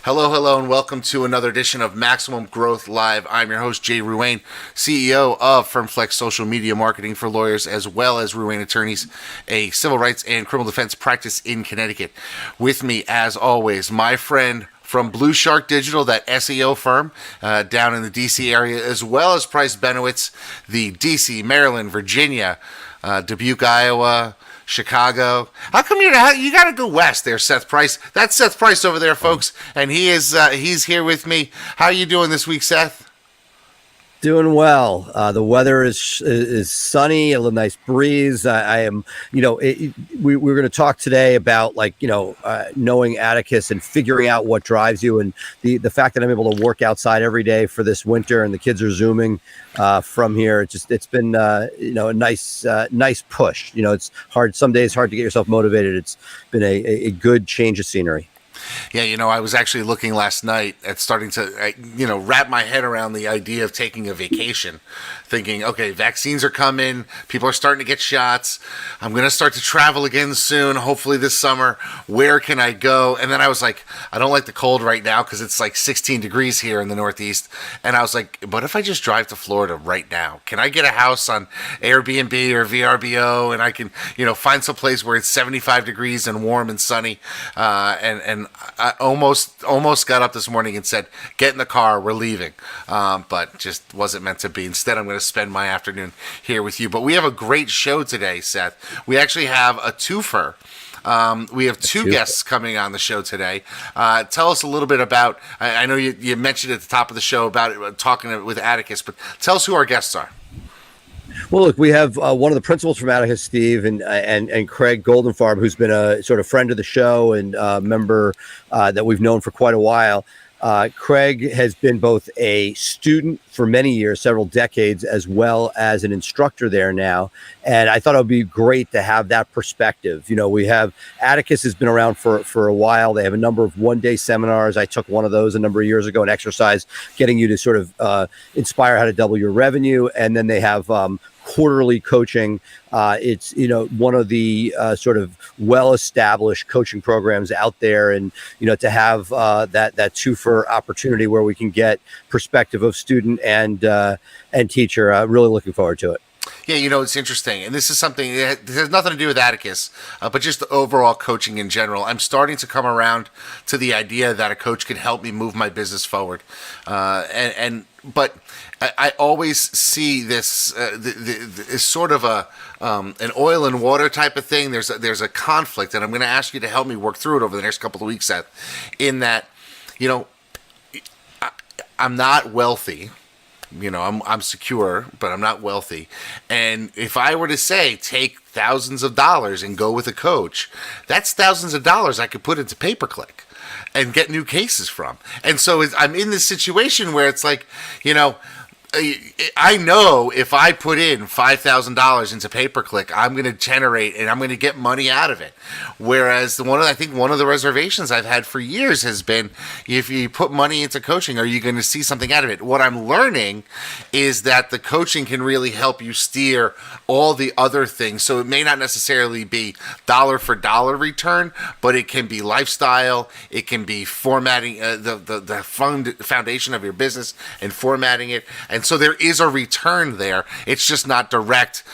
Hello, hello, and welcome to another edition of Maximum Growth Live. I'm your host, Jayrune, CEO of FirmFlex Social Media Marketing for Lawyers, as well as Ruane Attorneys, a civil rights and criminal defense practice in Connecticut. With me, as always, my friend from Blue Shark Digital, that SEO firm down in the D.C. area, as well as Price Benowitz, the D.C., Maryland, Virginia, Dubuque, Iowa, Chicago. How come you got to go west there, Seth Price? That's Seth Price over there, folks, and he's here with me. How are you doing this week, Seth? Doing well. The weather is sunny, a little nice breeze. I am, we're going to talk today about knowing Atticus and figuring out what drives you, and the fact that I'm able to work outside every day for this winter, and the kids are zooming from here. It's been a nice push. It's hard. Some days hard to get yourself motivated. It's been a good change of scenery. Yeah, I was actually looking last night at starting to, wrap my head around the idea of taking a vacation, thinking, okay, vaccines are coming, people are starting to get shots, I'm going to start to travel again soon, hopefully this summer, where can I go? And then I was like, I don't like the cold right now because it's like 16 degrees here in the Northeast, and I was like, what if I just drive to Florida right now? Can I get a house on Airbnb or VRBO, and I can, find some place where it's 75 degrees and warm and sunny, and I almost got up this morning and said, get in the car, we're leaving. But just wasn't meant to be. Instead, I'm going to spend my afternoon here with you. But we have a great show today, Seth. We actually have a twofer. We have two guests coming on the show today. Tell us a little bit about, I know you mentioned at the top of the show about it, talking with Atticus, but tell us who our guests are. Well, look, we have one of the principals from Atticus, Steve, and Craig Goldenfarb, who's been a sort of friend of the show and member that we've known for quite a while. Craig has been both a student for many years, several decades, as well as an instructor there now. And I thought it would be great to have that perspective. We have Atticus has been around for a while. They have a number of one-day seminars. I took one of those a number of years ago, an exercise getting you to sort of inspire how to double your revenue. And then they have quarterly coaching. It's one of the sort of well-established coaching programs out there, and to have that two-for opportunity where we can get perspective of student and teacher. Really looking forward to it. Yeah, it's interesting, and this is something that has nothing to do with Atticus, but just the overall coaching in general. I'm starting to come around to the idea that a coach can help me move my business forward, but I always see this is sort of an oil and water type of thing. There's a conflict, and I'm going to ask you to help me work through it over the next couple of weeks, Seth. In that, I'm not wealthy. I'm secure, but I'm not wealthy. And if I were to say, take thousands of dollars and go with a coach, that's thousands of dollars I could put into pay-per-click and get new cases from. And so I'm in this situation where it's like, I know if I put in $5,000 into pay-per-click, I'm going to generate and I'm going to get money out of it. Whereas I think one of the reservations I've had for years has been, if you put money into coaching, are you going to see something out of it? What I'm learning is that the coaching can really help you steer all the other things. So it may not necessarily be dollar for dollar return, but it can be lifestyle. It can be formatting the foundation of your business and formatting it. And so there is a return there. It's just not direct,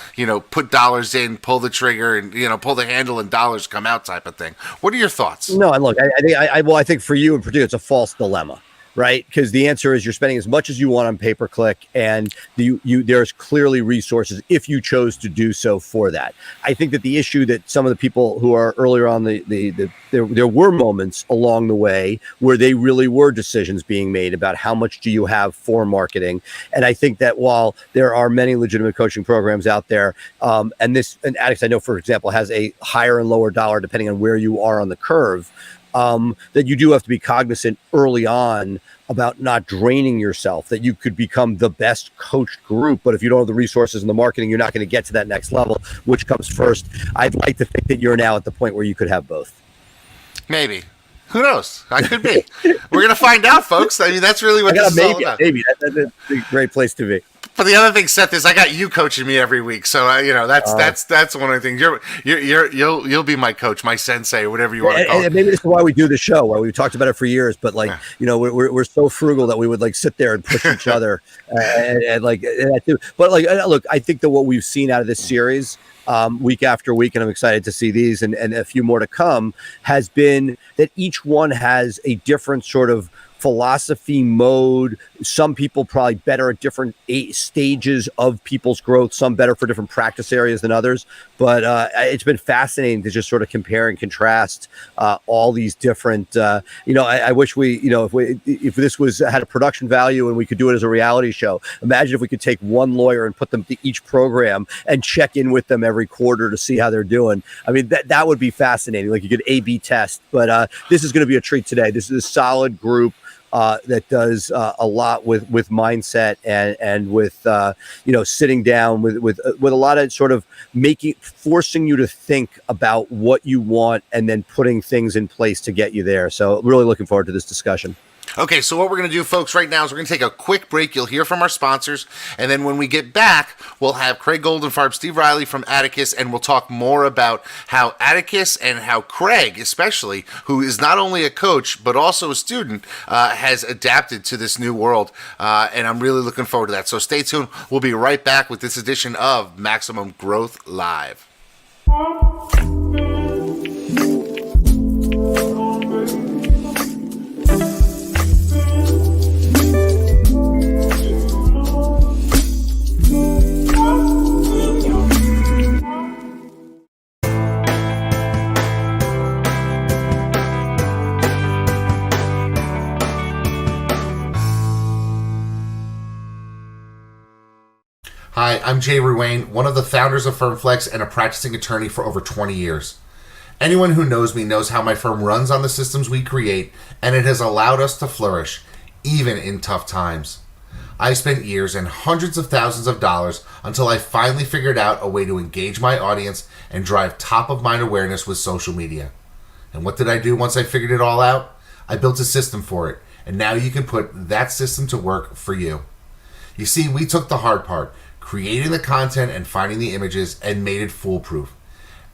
put dollars in, pull the trigger, and, pull the handle and dollars come out type of thing. What are your thoughts? No, and look, I think for you in particular, it's a false dilemma, right? Because the answer is you're spending as much as you want on pay-per-click, and there's clearly resources if you chose to do so for that. I think that the issue that some of the people who are earlier on there were moments along the way where they really were decisions being made about how much do you have for marketing. And I think that while there are many legitimate coaching programs out there, and Atticus, I know, for example, has a higher and lower dollar depending on where you are on the curve, that you do have to be cognizant early on about not draining yourself, that you could become the best coached group, but if you don't have the resources and the marketing, you're not going to get to that next level. Which comes first? I'd like to think that you're now at the point where you could have both. Maybe. Who knows? I could be. We're going to find out, folks. I mean, that's really what this is all about. Maybe. That's a great place to be. But the other thing, Seth, is I got you coaching me every week, so that's one of the things. You'll be my coach, my sensei, whatever you want to call it. And maybe this is why we do the show. Why we've talked about it for years, but we're so frugal that we would sit there and push each other, But look, I think that what we've seen out of this series, week after week, and I'm excited to see these and a few more to come, has been that each one has a different sort of philosophy, mode. Some people probably better at different stages of people's growth, some better for different practice areas than others. But it's been fascinating to just sort of compare and contrast all these different, I wish if this had a production value and we could do it as a reality show. Imagine if we could take one lawyer and put them to each program and check in with them every quarter to see how they're doing. I mean, that would be fascinating. Like you could A/B test, but this is going to be a treat today. This is a solid group that does a lot with mindset and with sitting down with a lot of sort of forcing you to think about what you want and then putting things in place to get you there. So really looking forward to this discussion. Okay, so what we're going to do, folks, right now is we're going to take a quick break. You'll hear from our sponsors, and then when we get back, we'll have Craig Goldenfarb, Steve Riley from Atticus, and we'll talk more about how Atticus and how Craig, especially, who is not only a coach but also a student, has adapted to this new world, and I'm really looking forward to that. So stay tuned. We'll be right back with this edition of Maximum Growth Live. Hi, I'm Jayrune, one of the founders of FirmFlex and a practicing attorney for over 20 years. Anyone who knows me knows how my firm runs on the systems we create, and it has allowed us to flourish, even in tough times. I spent years and hundreds of thousands of dollars until I finally figured out a way to engage my audience and drive top-of-mind awareness with social media. And what did I do once I figured it all out? I built a system for it, and now you can put that system to work for you. You see, we took the hard part, creating the content and finding the images, and made it foolproof.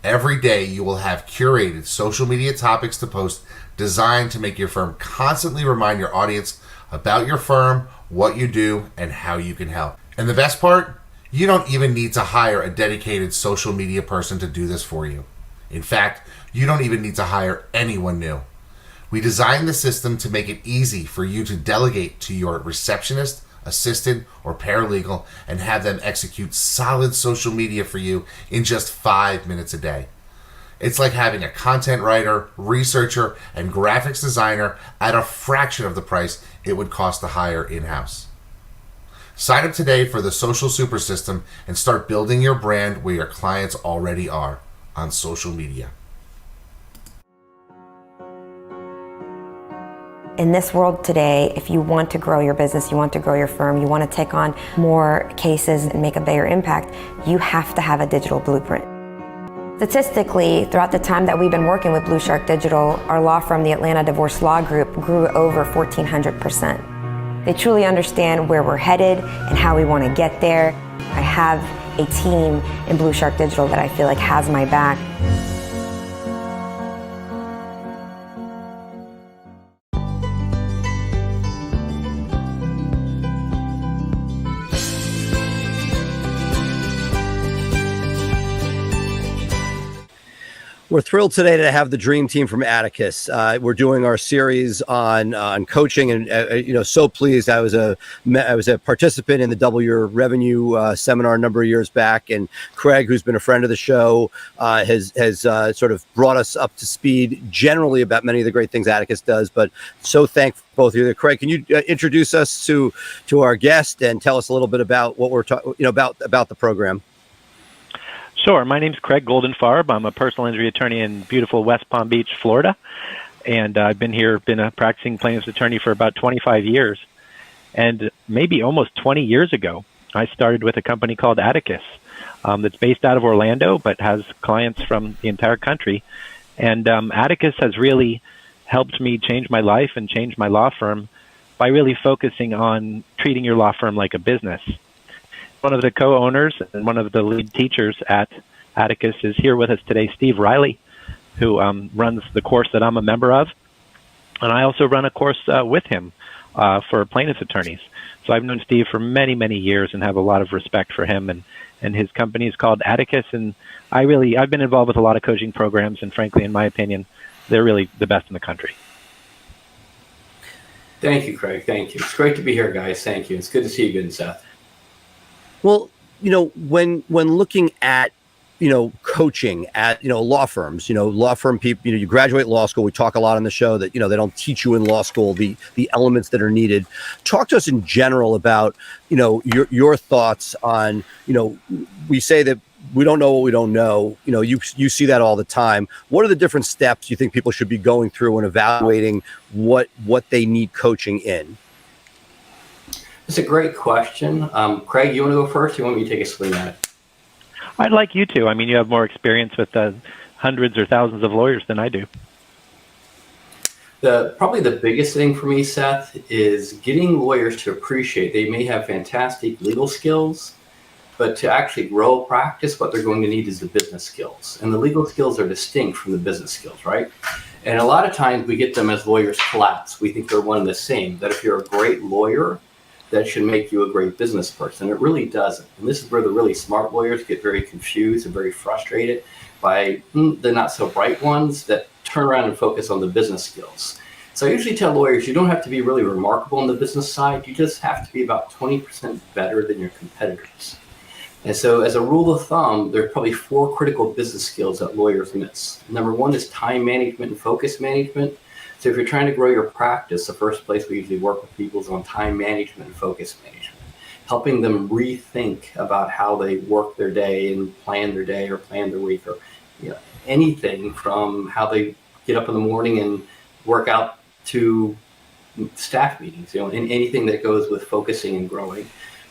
Every day you will have curated social media topics to post designed to make your firm constantly remind your audience about your firm, what you do, and how you can help. And the best part? You don't even need to hire a dedicated social media person to do this for you. In fact, you don't even need to hire anyone new. We designed the system to make it easy for you to delegate to your receptionist, assistant, or paralegal and have them execute solid social media for you in just 5 minutes a day. It's like having a content writer, researcher, and graphics designer at a fraction of the price it would cost to hire in-house. Sign up today for the Social Super System and start building your brand where your clients already are, on social media. In this world today, if you want to grow your business, you want to grow your firm, you want to take on more cases and make a bigger impact, you have to have a digital blueprint. Statistically, throughout the time that we've been working with Blue Shark Digital, our law firm, the Atlanta Divorce Law Group, grew over 1,400%. They truly understand where we're headed and how we want to get there. I have a team in Blue Shark Digital that I feel like has my back. We're thrilled today to have the dream team from Atticus. We're doing our series on coaching, and so pleased. I was a participant in the Double Your Revenue seminar a number of years back, and Craig, who's been a friend of the show, has sort of brought us up to speed generally about many of the great things Atticus does. But so thankful for both of you. Craig, can you introduce us to our guest and tell us a little bit about what we're talking about the program? Sure. My name's Craig Goldenfarb. I'm a personal injury attorney in beautiful West Palm Beach, Florida. And I've been a practicing plaintiff's attorney for about 25 years. And maybe almost 20 years ago, I started with a company called Atticus that's based out of Orlando, but has clients from the entire country. And Atticus has really helped me change my life and change my law firm by really focusing on treating your law firm like a business. one of the co-owners and one of the lead teachers at Atticus is here with us today, Steve Riley, who runs the course that I'm a member of. And I also run a course with him for plaintiffs' attorneys. So I've known Steve for many, many years and have a lot of respect for him. And his company is called Atticus. And I've been involved with a lot of coaching programs. And frankly, in my opinion, they're really the best in the country. Thank you, Craig. Thank you. It's great to be here, guys. Thank you. It's good to see you again, Seth. Well, when looking at coaching at law firms, law firm people, you graduate law school. We talk a lot on the show that they don't teach you in law school the elements that are needed. Talk to us in general about your thoughts on we say that we don't know what we don't know. You see that all the time. What are the different steps you think people should be going through when evaluating what they need coaching in? It's a great question. Craig, you want to go first? Or you want me to take a swing at it? I'd like you to. I mean, you have more experience with hundreds or thousands of lawyers than I do. Probably the biggest thing for me, Seth, is getting lawyers to appreciate they may have fantastic legal skills, but to actually grow a practice, what they're going to need is the business skills. And the legal skills are distinct from the business skills, right? And a lot of times we get them as lawyers collapse. We think they're one and the same, that if you're a great lawyer, that should make you a great business person. It really doesn't. And this is where the really smart lawyers get very confused and very frustrated by the not so bright ones that turn around and focus on the business skills. So I usually tell lawyers, you don't have to be really remarkable on the business side. You just have to be about 20% better than your competitors. And so as a rule of thumb, there are probably 4 critical business skills that lawyers miss. Number 1 is time management and focus management. So if you're trying to grow your practice, the first place we usually work with people is on time management and focus management, helping them rethink about how they work their day and plan their day or plan their week, or anything from how they get up in the morning and work out to staff meetings, and anything that goes with focusing and growing.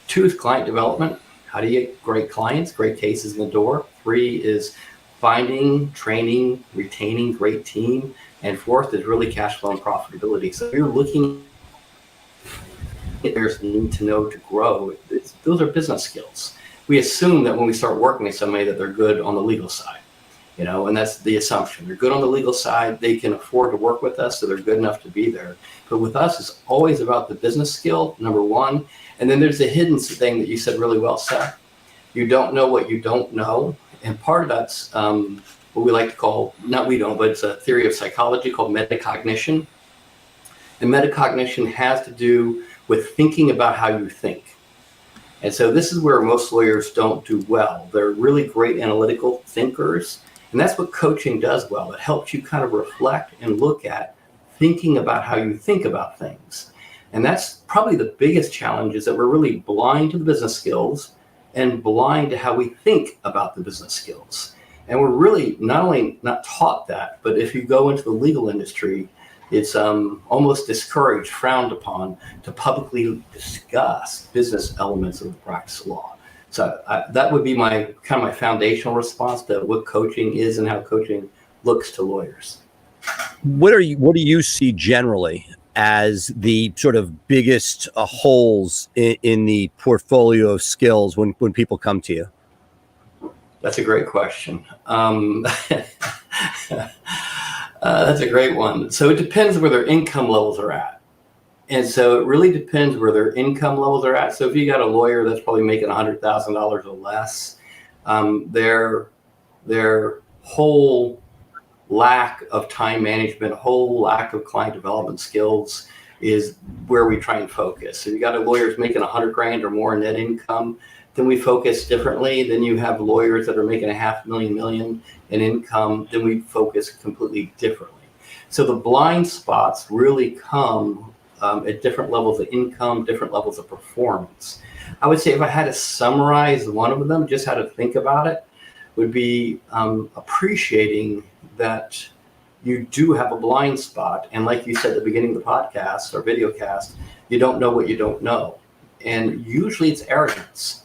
2 is client development. How do you get great clients, great cases in the door? 3 is finding, training, retaining great team. And 4th is really cash flow and profitability. So if you're looking at there's need to know to grow, those are business skills. We assume that when we start working with somebody that they're good on the legal side, and that's the assumption. They're good on the legal side, they can afford to work with us, so they're good enough to be there. But with us, it's always about the business skill, number 1. And then there's the hidden thing that you said really well, Seth. You don't know what you don't know. And part of that's what we like to call, not we don't, but it's a theory of psychology called metacognition. And metacognition has to do with thinking about how you think. And so this is where most lawyers don't do well. They're really great analytical thinkers. And that's what coaching does well. It helps you kind of reflect and look at thinking about how you think about things. And that's probably the biggest challenge, is that we're really blind to the business skills and blind to how we think about the business skills. And we're really not only not taught that, but if you go into the legal industry, it's almost discouraged, frowned upon to publicly discuss business elements of the practice of law. So that would be my kind of my foundational response to what coaching is and how coaching looks to lawyers. What do you see generally as the sort of biggest holes in the portfolio of skills when people come to you? That's a great question. That's a great one. So it depends where their income levels are at. And so it really depends where their income levels are at. So if you got a lawyer that's probably making $100,000 or less, their whole lack of time management, whole lack of client development skills is where we try and focus. So you got a lawyer who's making $100,000 or more in net income, then we focus differently. Then you have lawyers that are making $500,000 million in income, then we focus completely differently. So the blind spots really come at different levels of income, different levels of performance. I would say if I had to summarize one of them, just how to think about it, would be appreciating that you do have a blind spot. And like you said at the beginning of the podcast or video cast, you don't know what you don't know. And usually it's arrogance.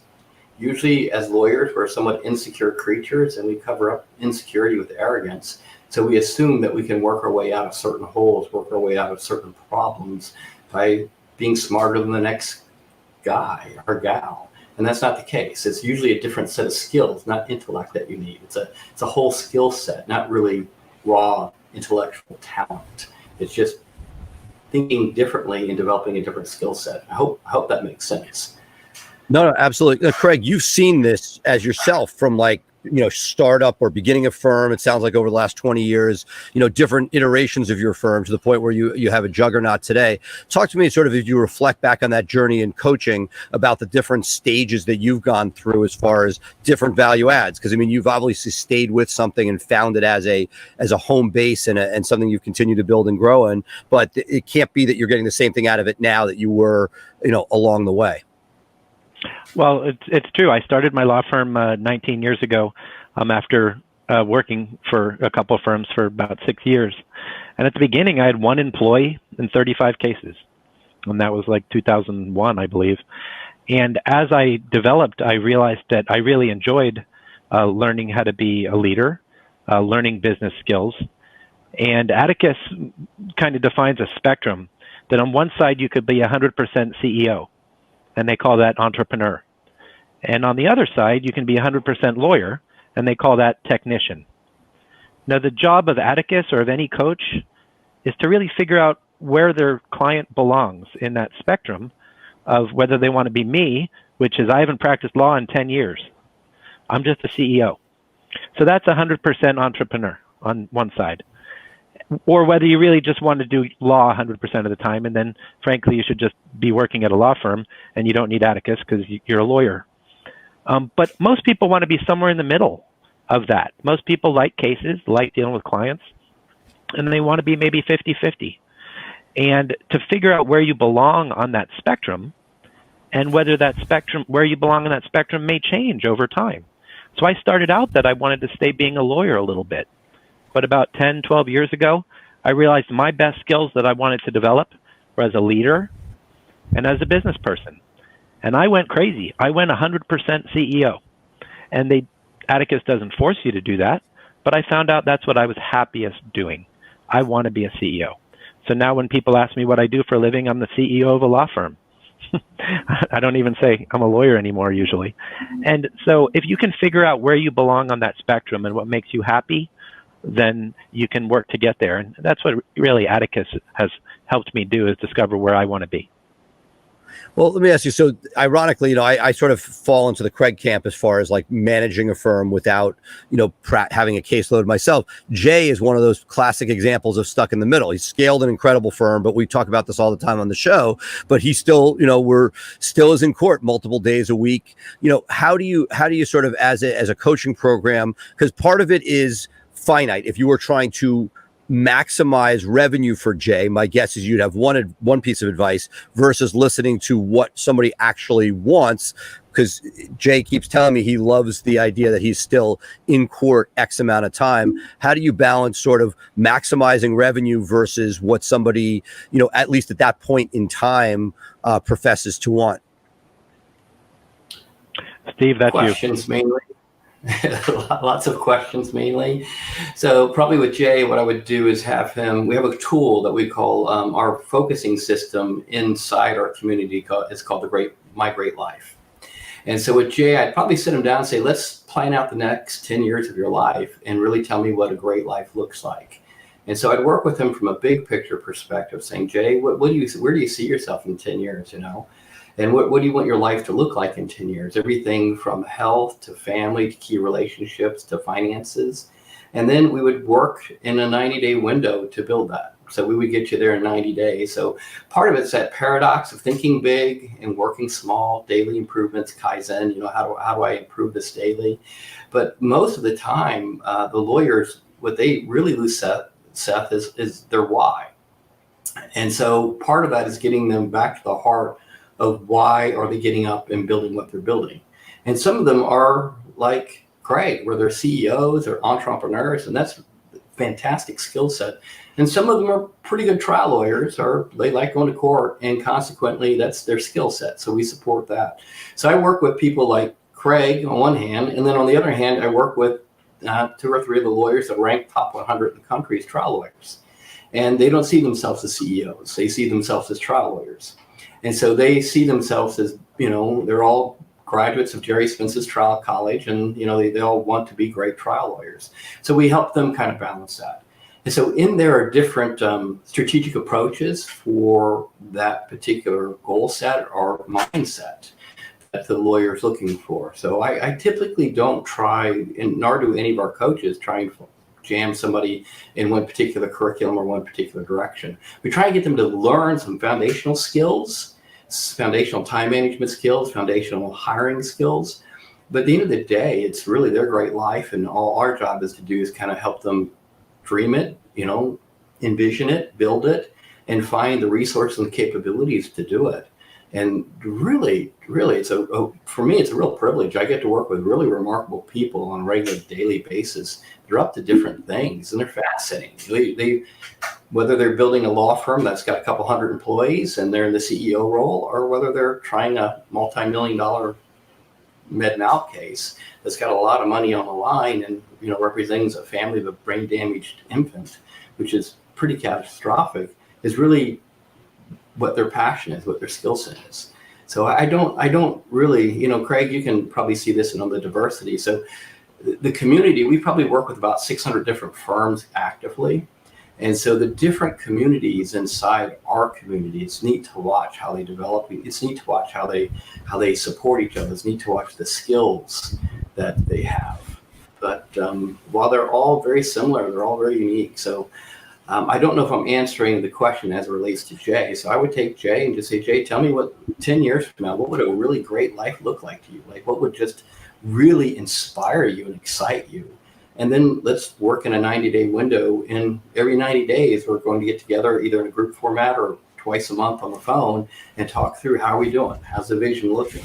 Usually as lawyers, we're somewhat insecure creatures, and we cover up insecurity with arrogance. So we assume that we can work our way out of certain holes, work our way out of certain problems by being smarter than the next guy or gal. And that's not the case. It's usually a different set of skills, not intellect that you need. It's a whole skill set, not really raw intellectual talent. It's just thinking differently and developing a different skill set. I hope that makes sense. No, absolutely. Craig, you've seen this as yourself from startup or beginning a firm. It sounds like over the last 20 years, different iterations of your firm to the point where you have a juggernaut today. Talk to me sort of, if you reflect back on that journey in coaching, about the different stages that you've gone through as far as different value adds. Because you've obviously stayed with something and found it as a home base and something you continue to build and grow in. But it can't be that you're getting the same thing out of it now that you were, along the way. Well, it's true. I started my law firm 19 years ago after working for a couple of firms for about 6 years. And at the beginning, I had one employee and 35 cases. And that was like 2001, I believe. And as I developed, I realized that I really enjoyed learning how to be a leader, learning business skills. And Atticus kind of defines a spectrum that on one side, you could be 100% CEO. And they call that entrepreneur. And on the other side, you can be 100% lawyer, and they call that technician. Now, the job of Atticus or of any coach is to really figure out where their client belongs in that spectrum of whether they want to be me, which is I haven't practiced law in 10 years. I'm just a CEO. So that's 100% entrepreneur on one side. Or whether you really just want to do law 100% of the time, and then, frankly, you should just be working at a law firm, and you don't need Atticus because you're a lawyer. But most people want to be somewhere in the middle of that. Most people like cases, like dealing with clients, and they want to be maybe 50-50. And to figure out where you belong on that spectrum, and whether that spectrum, where you belong on that spectrum, may change over time. So I started out that I wanted to stay being a lawyer a little bit. But about 10, 12 years ago, I realized my best skills that I wanted to develop were as a leader and as a business person. And I went crazy. I went 100% CEO. And Atticus doesn't force you to do that, but I found out that's what I was happiest doing. I want to be a CEO. So now when people ask me what I do for a living, I'm the CEO of a law firm. I don't even say I'm a lawyer anymore usually. And so if you can figure out where you belong on that spectrum and what makes you happy, then you can work to get there. And that's what really Atticus has helped me do, is discover where I want to be. Well, let me ask you. So ironically, I sort of fall into the Craig camp as far as like managing a firm without, having a caseload myself. Jay is one of those classic examples of stuck in the middle. He's scaled an incredible firm, but we talk about this all the time on the show, but he still, we're still is in court multiple days a week. How do you sort of as a coaching program, because part of it is finite. If you were trying to maximize revenue for Jay, my guess is you'd have one piece of advice versus listening to what somebody actually wants, because Jay keeps telling me he loves the idea that he's still in court X amount of time. How do you balance sort of maximizing revenue versus what somebody, at least at that point in time, professes to want? Steve, that's questions mainly. Lots of questions mainly. So probably with Jay, what I would do is have him, we have a tool that we call our focusing system inside our community. It's called the Great Migrate Life. And so with Jay, I'd probably sit him down and say, let's plan out the next 10 years of your life and really tell me what a great life looks like. And so I'd work with him from a big picture perspective, saying, Jay, where do you see yourself in 10 years, And what do you want your life to look like in 10 years? Everything from health to family to key relationships to finances. And then we would work in a 90-day window to build that. So we would get you there in 90 days. So part of it's that paradox of thinking big and working small, daily improvements, Kaizen, how do I improve this daily? But most of the time, the lawyers, what they really lose, Seth, is their why. And so part of that is getting them back to the heart of why are they getting up and building what they're building. And some of them are like Craig, where they're CEOs or entrepreneurs, and that's a fantastic skill set. And some of them are pretty good trial lawyers, or they like going to court, and consequently that's their skill set. So we support that. So I work with people like Craig on one hand, and then on the other hand, I work with 2 or 3 of the lawyers that rank top 100 in the country as trial lawyers. And they don't see themselves as CEOs. They see themselves as trial lawyers. And so they see themselves as, they're all graduates of Jerry Spence's trial college, and they all want to be great trial lawyers. So we help them kind of balance that. And so in there are different strategic approaches for that particular goal set or mindset that the lawyer is looking for. So I typically don't try, and nor do any of our coaches, try and jam somebody in one particular curriculum or one particular direction. We try and get them to learn some foundational skills, foundational time management skills, foundational hiring skills. But at the end of the day, it's really their great life, and all our job is to do is kind of help them dream it, envision it, build it, and find the resources and capabilities to do it. And really, for me, it's a real privilege. I get to work with really remarkable people on a regular daily basis. They're up to different things, and they're fascinating. They whether they're building a law firm that's got a couple hundred employees and they're in the CEO role, or whether they're trying a multi-million-dollar med mal case that's got a lot of money on the line and represents a family of a brain damaged infant, which is pretty catastrophic, is really what their passion is, what their skill set is. So I don't really, Craig, you can probably see this in all the diversity. So the community, we probably work with about 600 different firms actively. And so the different communities inside our community, it's neat to watch how they develop. It's neat to watch how they support each other. It's neat to watch the skills that they have. But while they're all very similar, they're all very unique. So I don't know if I'm answering the question as it relates to Jay. So I would take Jay and just say, Jay, tell me what 10 years from now, what would a really great life look like to you? Like what would just really inspire you and excite you? And then let's work in a 90-day window. And every 90 days, we're going to get together either in a group format or twice a month on the phone and talk through how are we doing? How's the vision looking?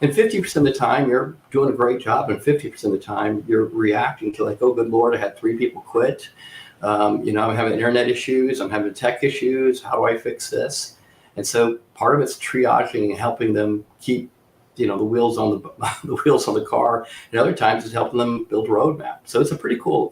And 50% of the time, you're doing a great job. And 50% of the time, you're reacting to like, oh, good Lord, I had 3 people quit. I'm having internet issues. I'm having tech issues. How do I fix this? And so part of it's triaging and helping them keep the wheels on the wheels on the car, and other times it's helping them build a roadmap. So it's a pretty cool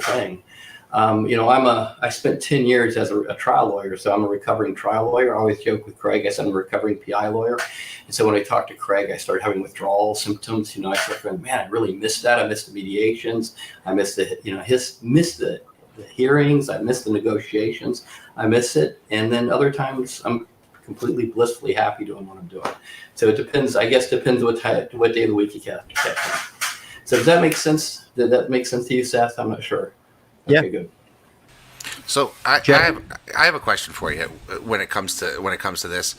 thing. I spent 10 years as a trial lawyer, so I'm a recovering trial lawyer. I always joke with Craig, I said I'm a recovering PI lawyer. And so when I talked to Craig, I started having withdrawal symptoms. I started going, man, I really missed that. I missed the mediations. I missed the hearings. I missed the negotiations. I miss it. And then other times I'm completely blissfully happy doing what I'm doing. So it depends, I guess, what day of the week you catch me. So does that make sense? Did that make sense to you, Seth? I'm not sure. Okay, yeah. Good. So I have a question for you when it comes to this.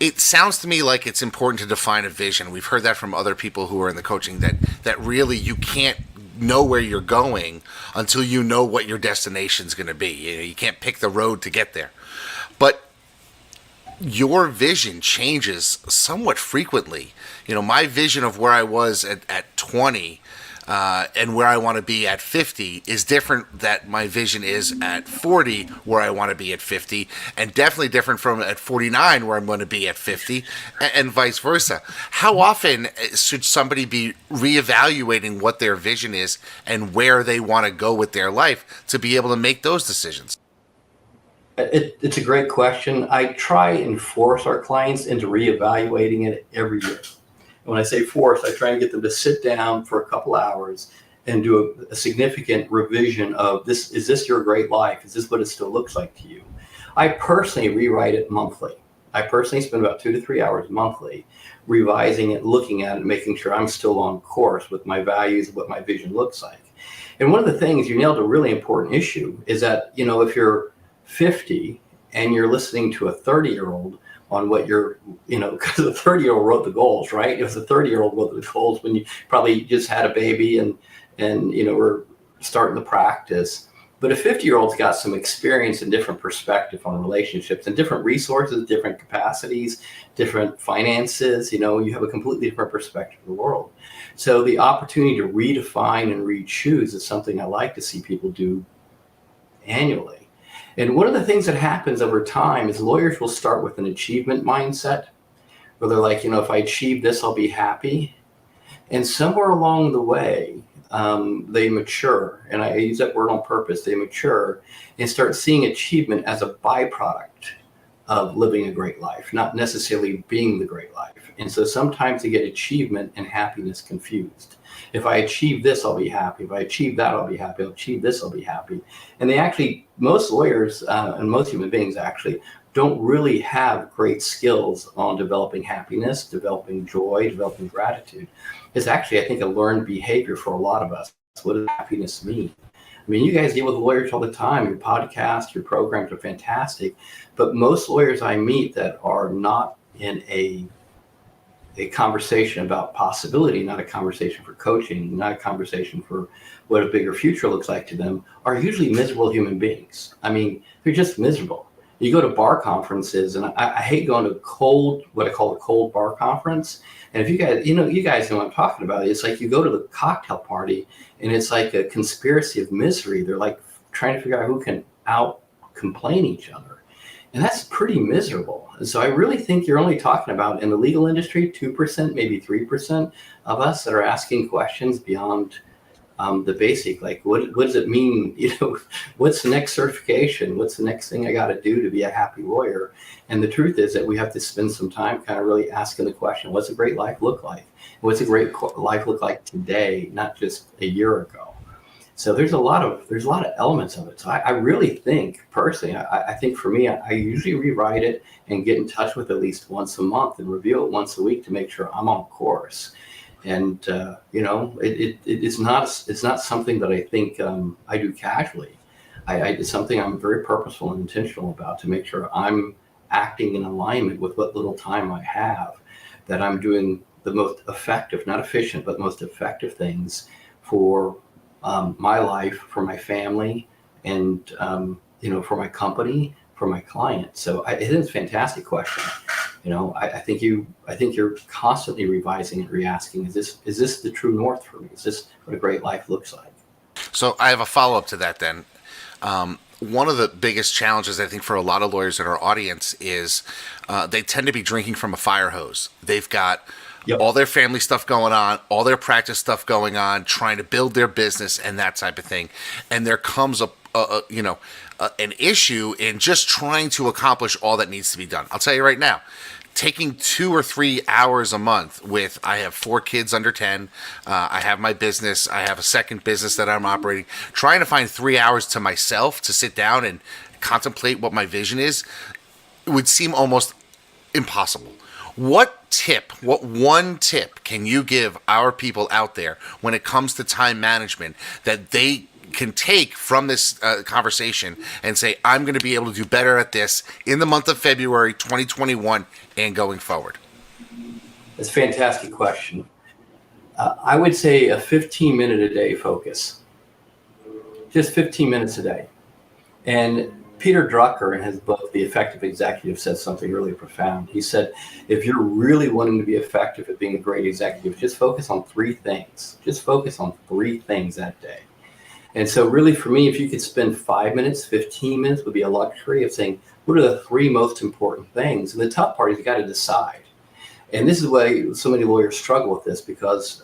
It sounds to me like it's important to define a vision. We've heard that from other people who are in the coaching that really you can't know where you're going until you know what your destination's going to be. You can't pick the road to get there. But your vision changes somewhat frequently. My vision of where I was at 20 and where I want to be at 50 is different that my vision is at 40 where I want to be at 50, and definitely different from at 49 where I'm going to be at 50, and vice versa. How often should somebody be reevaluating what their vision is and where they want to go with their life to be able to make those decisions? It's a great question. I try and force our clients into reevaluating it every year. And when I say force, I try and get them to sit down for a couple hours and do a significant revision of this. Is this your great life? Is this what it still looks like to you? I personally rewrite it monthly. I personally spend about 2 to 3 hours monthly revising it, looking at it, making sure I'm still on course with my values and what my vision looks like. And one of the things, you nailed a really important issue, is that, if you're 50 and you're listening to a 30-year-old on what you're, because the 30-year-old wrote the goals, right? It was the 30-year-old wrote the goals when you probably just had a baby and were starting the practice. But a 50-year-old's got some experience and different perspective on relationships and different resources, different capacities, different finances. You have a completely different perspective of the world. So the opportunity to redefine and re-choose is something I like to see people do annually. And one of the things that happens over time is lawyers will start with an achievement mindset, where they're like, if I achieve this, I'll be happy. And somewhere along the way, they mature. And I use that word on purpose. They mature and start seeing achievement as a byproduct of living a great life, not necessarily being the great life. And so sometimes they get achievement and happiness confused. If I achieve this, I'll be happy. If I achieve that, I'll be happy. I'll achieve this, I'll be happy. And they actually, most lawyers and most human beings actually don't really have great skills on developing happiness, developing joy, developing gratitude. It's actually, I think, a learned behavior for a lot of us. What does happiness mean? I mean, you guys deal with lawyers all the time. Your podcast, your programs are fantastic. But most lawyers I meet that are not in a conversation about possibility, not a conversation for coaching, not a conversation for what a bigger future looks like to them, are usually miserable human beings. I mean, they're just miserable. You go to bar conferences, and I hate going to what I call a cold bar conference. And if you guys know what I'm talking about. It's like you go to the cocktail party, and it's like a conspiracy of misery. They're like trying to figure out who can out-complain each other. And that's pretty miserable. And so I really think you're only talking about, in the legal industry, 2%, maybe 3% of us that are asking questions beyond the basic, like what does it mean? What's the next certification? What's the next thing I got to do to be a happy lawyer? And the truth is that we have to spend some time kind of really asking the question, what's a great life look like? What's a great life look like today, not just a year ago? So there's a lot of elements of it. So I really think personally, I think for me, I usually rewrite it and get in touch with at least once a month and review it once a week to make sure I'm on course. And it's not something that I think I do casually. It's something I'm very purposeful and intentional about to make sure I'm acting in alignment with what little time I have, that I'm doing the most effective, not efficient, but most effective things for my life, for my family, and for my company, for my clients. So it is a fantastic question. I think you're constantly revising and re-asking, is this the true north for me? Is this what a great life looks like? So I have a follow-up to that then. One of the biggest challenges, I think, for a lot of lawyers in our audience is they tend to be drinking from a fire hose. They've got all their family stuff going on, all their practice stuff going on, trying to build their business and that type of thing. And there comes an issue in just trying to accomplish all that needs to be done. I'll tell you right now, taking 2 or 3 hours a month I have 4 kids under 10. I have my business. I have a second business that I'm operating. Trying to find 3 hours to myself to sit down and contemplate what my vision is, it would seem almost impossible. What one tip can you give our people out there when it comes to time management that they can take from this conversation and say, I'm going to be able to do better at this in the month of February 2021 and going forward? That's a fantastic question. I would say a 15-minute a day focus. Just 15 minutes a day. And Peter Drucker, in his book, The Effective Executive, said something really profound. He said, if you're really wanting to be effective at being a great executive, just focus on 3 things. Just focus on 3 things that day. And so really for me, if you could spend 5 minutes, 15 minutes would be a luxury of saying, what are the 3 most important things? And the tough part is you got to decide. And this is why so many lawyers struggle with this because,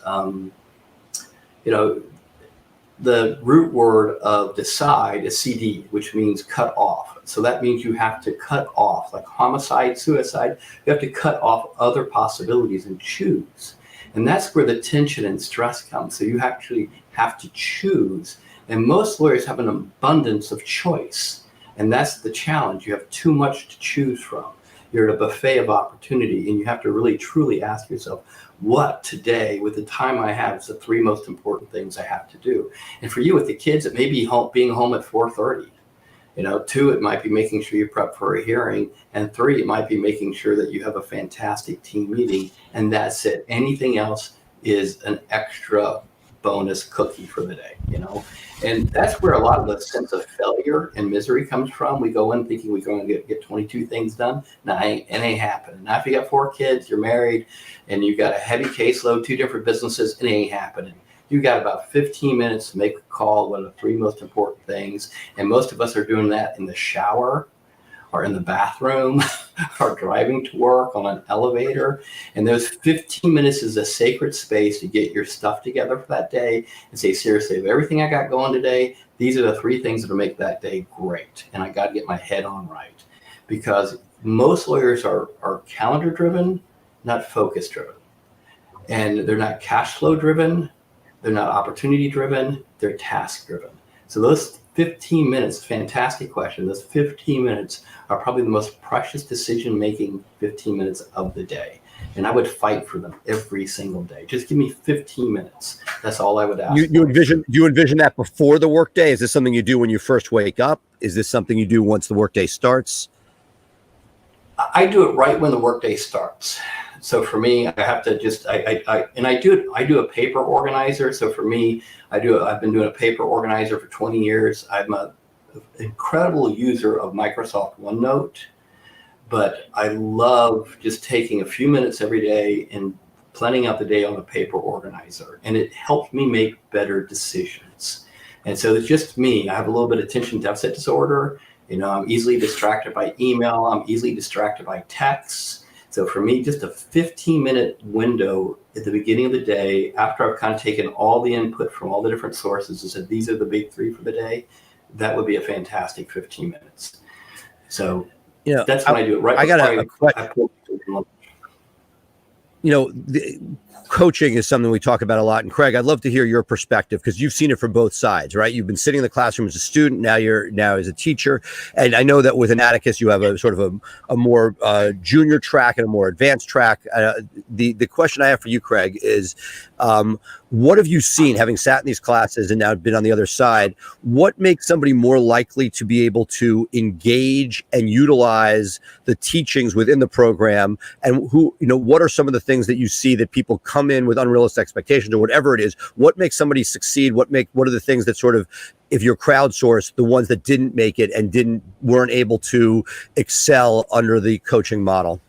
the root word of decide is CD, which means cut off. So that means you have to cut off, like homicide, suicide, you have to cut off other possibilities and choose. And that's where the tension and stress comes. So you actually have to choose. And most lawyers have an abundance of choice. And that's the challenge. You have too much to choose from. You're at a buffet of opportunity, and you have to really, truly ask yourself, what today, with the time I have, is the 3 most important things I have to do? And for you with the kids, it may be being home at 4:30. 2, it might be making sure you prep for a hearing. And 3, it might be making sure that you have a fantastic team meeting. And that's it. Anything else is an extra bonus cookie for the day, And that's where a lot of the sense of failure and misery comes from. We go in thinking we're going to get 22 things done. No, it ain't happening. Now, if you got 4 kids, you're married, and you got a heavy caseload, 2 different businesses, it ain't happening. You got about 15 minutes to make a call, what are the 3 most important things. And most of us are doing that in the shower or in the bathroom or driving to work on an elevator. And those 15 minutes is a sacred space to get your stuff together for that day and say, seriously, of everything I got going today, these are the 3 things that will make that day great. And I got to get my head on right. Because most lawyers are calendar driven, not focus driven. And they're not cash flow driven. They're not opportunity driven. They're task driven. So those 15 minutes, fantastic question. Those 15 minutes are probably the most precious decision-making 15 minutes of the day. And I would fight for them every single day. Just give me 15 minutes. That's all I would ask. You envision that before the workday? Is this something you do when you first wake up? Is this something you do once the workday starts? I do it right when the workday starts. So for me, I have to just, I do a paper organizer. So for me, I've been doing a paper organizer for 20 years. I'm an incredible user of Microsoft OneNote, but I love just taking a few minutes every day and planning out the day on a paper organizer. And it helps me make better decisions. And so it's just me. I have a little bit of attention deficit disorder. I'm easily distracted by email. I'm easily distracted by texts. So for me, just a 15-minute window at the beginning of the day, after I've kind of taken all the input from all the different sources and said, these are the big three for the day, that would be a fantastic 15 minutes. So that's when I do it right. I got a question. Coaching is something we talk about a lot. And Craig, I'd love to hear your perspective because you've seen it from both sides, right? You've been sitting in the classroom as a student. Now you're as a teacher. And I know that with an Atticus, you have a sort of a more junior track and a more advanced track. The question I have for you, Craig, is what have you seen, having sat in these classes and now been on the other side? What makes somebody more likely to be able to engage and utilize the teachings within the program? And what are some of the things that you see that people come in with unrealistic expectations or whatever it is? What makes somebody succeed? What are the things that sort of, if you're crowdsourced, the ones that didn't make it and weren't able to excel under the coaching model?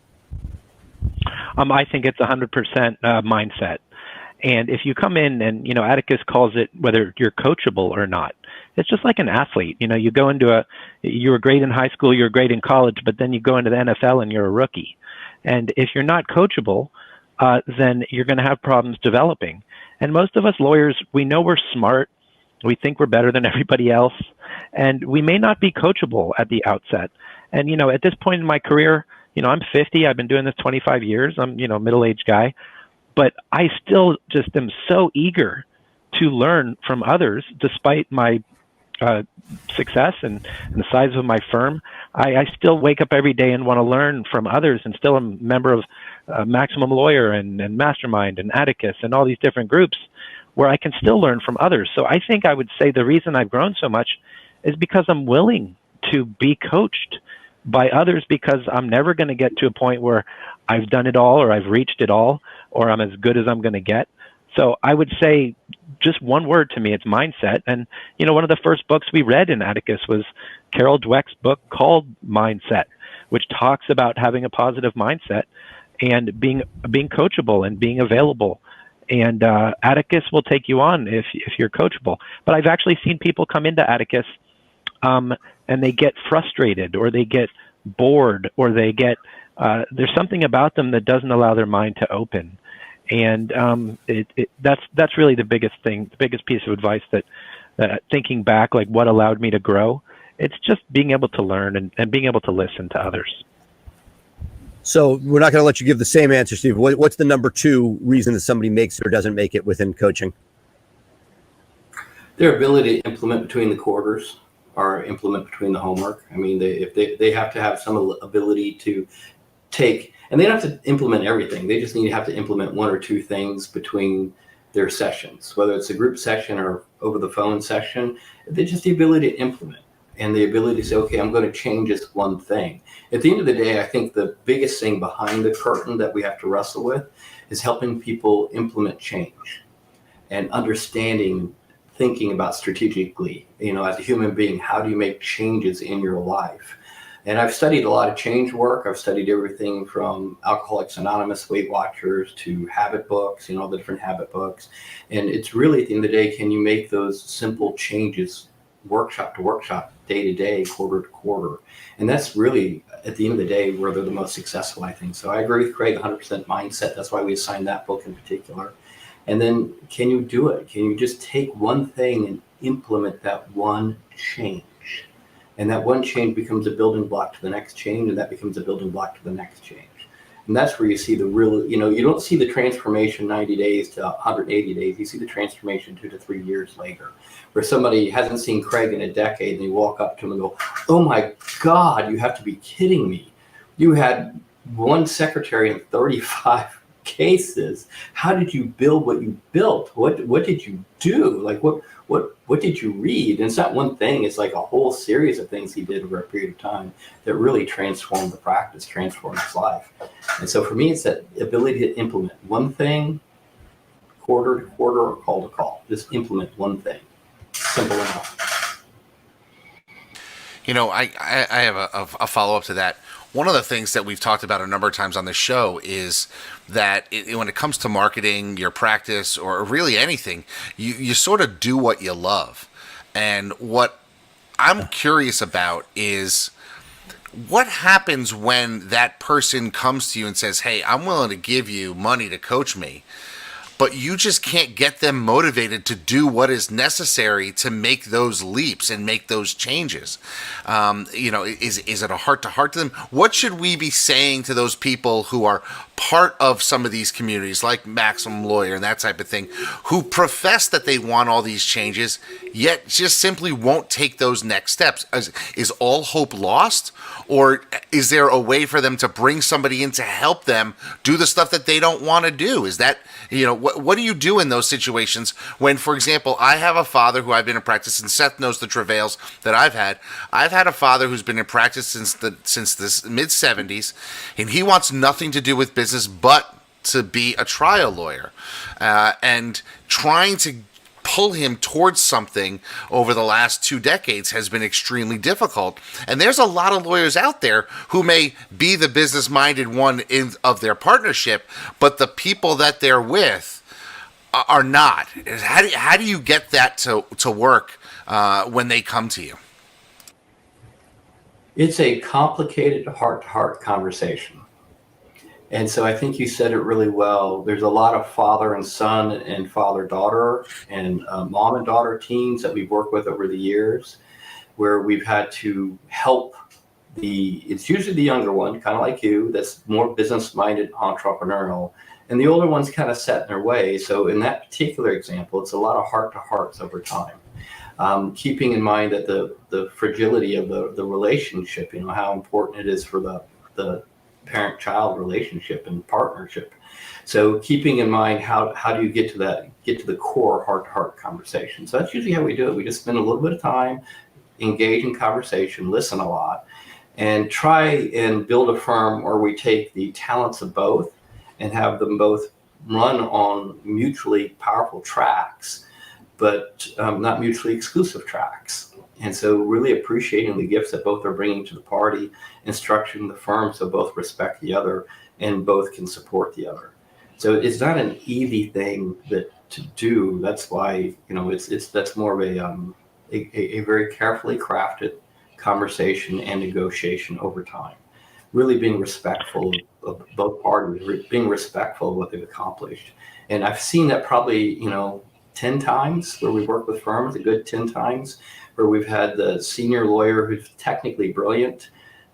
I think it's 100% mindset. And if you come in and, Atticus calls it whether you're coachable or not, it's just like an athlete. You go into you were great in high school, you're great in college, but then you go into the NFL and you're a rookie. And if you're not coachable, then you're going to have problems developing. And most of us lawyers, we know we're smart. We think we're better than everybody else. And we may not be coachable at the outset. And, at this point in my career, I'm 50. I've been doing this 25 years. I'm, middle-aged guy. But I still just am so eager to learn from others, despite my success and the size of my firm. I still wake up every day and want to learn from others, and still am a member of Maximum Lawyer and Mastermind and Atticus and all these different groups where I can still learn from others. So I think I would say the reason I've grown so much is because I'm willing to be coached by others, because I'm never going to get to a point where I've done it all or I've reached it all or I'm as good as I'm going to get. So I would say just one word to me, it's mindset. And, one of the first books we read in Atticus was Carol Dweck's book called Mindset, which talks about having a positive mindset and being coachable and being available. And Atticus will take you on if you're coachable. But I've actually seen people come into Atticus and they get frustrated or they get bored or they get there's something about them that doesn't allow their mind to open. And that's really the biggest thing, the biggest piece of advice that thinking back, like what allowed me to grow, it's just being able to learn and being able to listen to others. So we're not going to let you give the same answer, Steve. What's the number 2 reason that somebody makes it or doesn't make it within coaching? Their ability to implement between the quarters or implement between the homework. I mean, they have to have some ability to take, and they don't have to implement everything. They just need to have to implement 1 or 2 things between their sessions, whether it's a group session or over the phone session. They just the ability to implement and the ability to say, okay, I'm going to change this one thing. At the end of the day, I think the biggest thing behind the curtain that we have to wrestle with is helping people implement change and understanding, thinking about strategically, as a human being, how do you make changes in your life? And I've studied a lot of change work. I've studied everything from Alcoholics Anonymous, Weight Watchers to habit books, the different habit books. And it's really, at the end of the day, can you make those simple changes workshop to workshop, day to day, quarter to quarter? And that's really, at the end of the day, where they're the most successful, I think. So I agree with Craig, 100% mindset. That's why we assigned that book in particular. And then can you do it? Can you just take one thing and implement that one change? And that one change becomes a building block to the next change, and that becomes a building block to the next change. And that's where you see the real, you don't see the transformation 90 days to 180 days. You see the transformation 2 to 3 years later, where somebody hasn't seen Craig in a decade and they walk up to him and go, "Oh my God, you have to be kidding me. You had one secretary in 35 cases. How did you build what you built? What did you do? Like what did you read?" And it's not one thing, it's like a whole series of things he did over a period of time that really transformed the practice, transformed his life. And so for me, it's that ability to implement one thing, quarter to quarter or call to call. Just implement one thing. Simple enough. I have a follow-up to that. One of the things that we've talked about a number of times on the show is that when it comes to marketing your practice or really anything, you sort of do what you love. And what I'm curious about is what happens when that person comes to you and says, "Hey, I'm willing to give you money to coach me," but you just can't get them motivated to do what is necessary to make those leaps and make those changes. Is it a heart-to-heart to them? What should we be saying to those people who are part of some of these communities, like Maximum Lawyer and that type of thing, who profess that they want all these changes, yet just simply won't take those next steps? Is all hope lost? Or is there a way for them to bring somebody in to help them do the stuff that they don't want to do? Is that, what do you do in those situations when, for example, I have a father who I've been in practice, and Seth knows the travails that I've had. I've had a father who's been in practice since the mid-70s, and he wants nothing to do with business but to be a trial lawyer. And trying to pull him towards something over the last 2 decades has been extremely difficult. And there's a lot of lawyers out there who may be the business-minded one of their partnership, but the people that they're with are not. How do you get that to work when they come to you? It's a complicated heart-to-heart conversation. And so I think you said it really well. There's a lot of father and son and father-daughter and mom and daughter teams that we've worked with over the years, where we've had to help it's usually the younger one, kind of like you, that's more business-minded, entrepreneurial, and the older one's kind of set in their way. So in that particular example, it's a lot of heart-to-hearts over time. Keeping in mind that the fragility of the relationship, how important it is for the parent-child relationship and partnership. So keeping in mind how do you get to the core heart-to-heart conversation. So that's usually how we do it. We just spend a little bit of time, engage in conversation, listen a lot, and try and build a firm where we take the talents of both and have them both run on mutually powerful tracks, but not mutually exclusive tracks. And so really appreciating the gifts that both are bringing to the party and structuring the firm so both respect the other and both can support the other. So it's not an easy thing to do. That's why, that's more of a very carefully crafted conversation and negotiation over time. Really being respectful of both parties, being respectful of what they've accomplished. And I've seen that probably, 10 times where we work with firms, a good 10 times, where we've had the senior lawyer who's technically brilliant,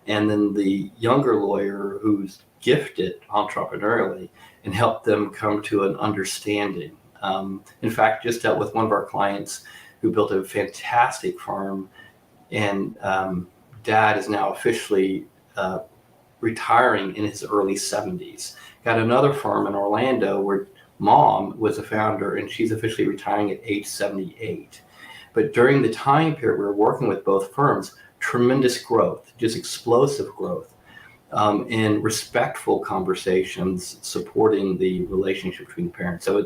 and then the younger lawyer who's gifted entrepreneurially, and help them come to an understanding. In fact, just dealt with one of our clients who built a fantastic firm, and dad is now officially retiring in his early 70s. Got another firm in Orlando where mom was a founder, and she's officially retiring at age 78. But during the time period we were working with both firms, tremendous growth, just explosive growth, and respectful conversations supporting the relationship between the parents. So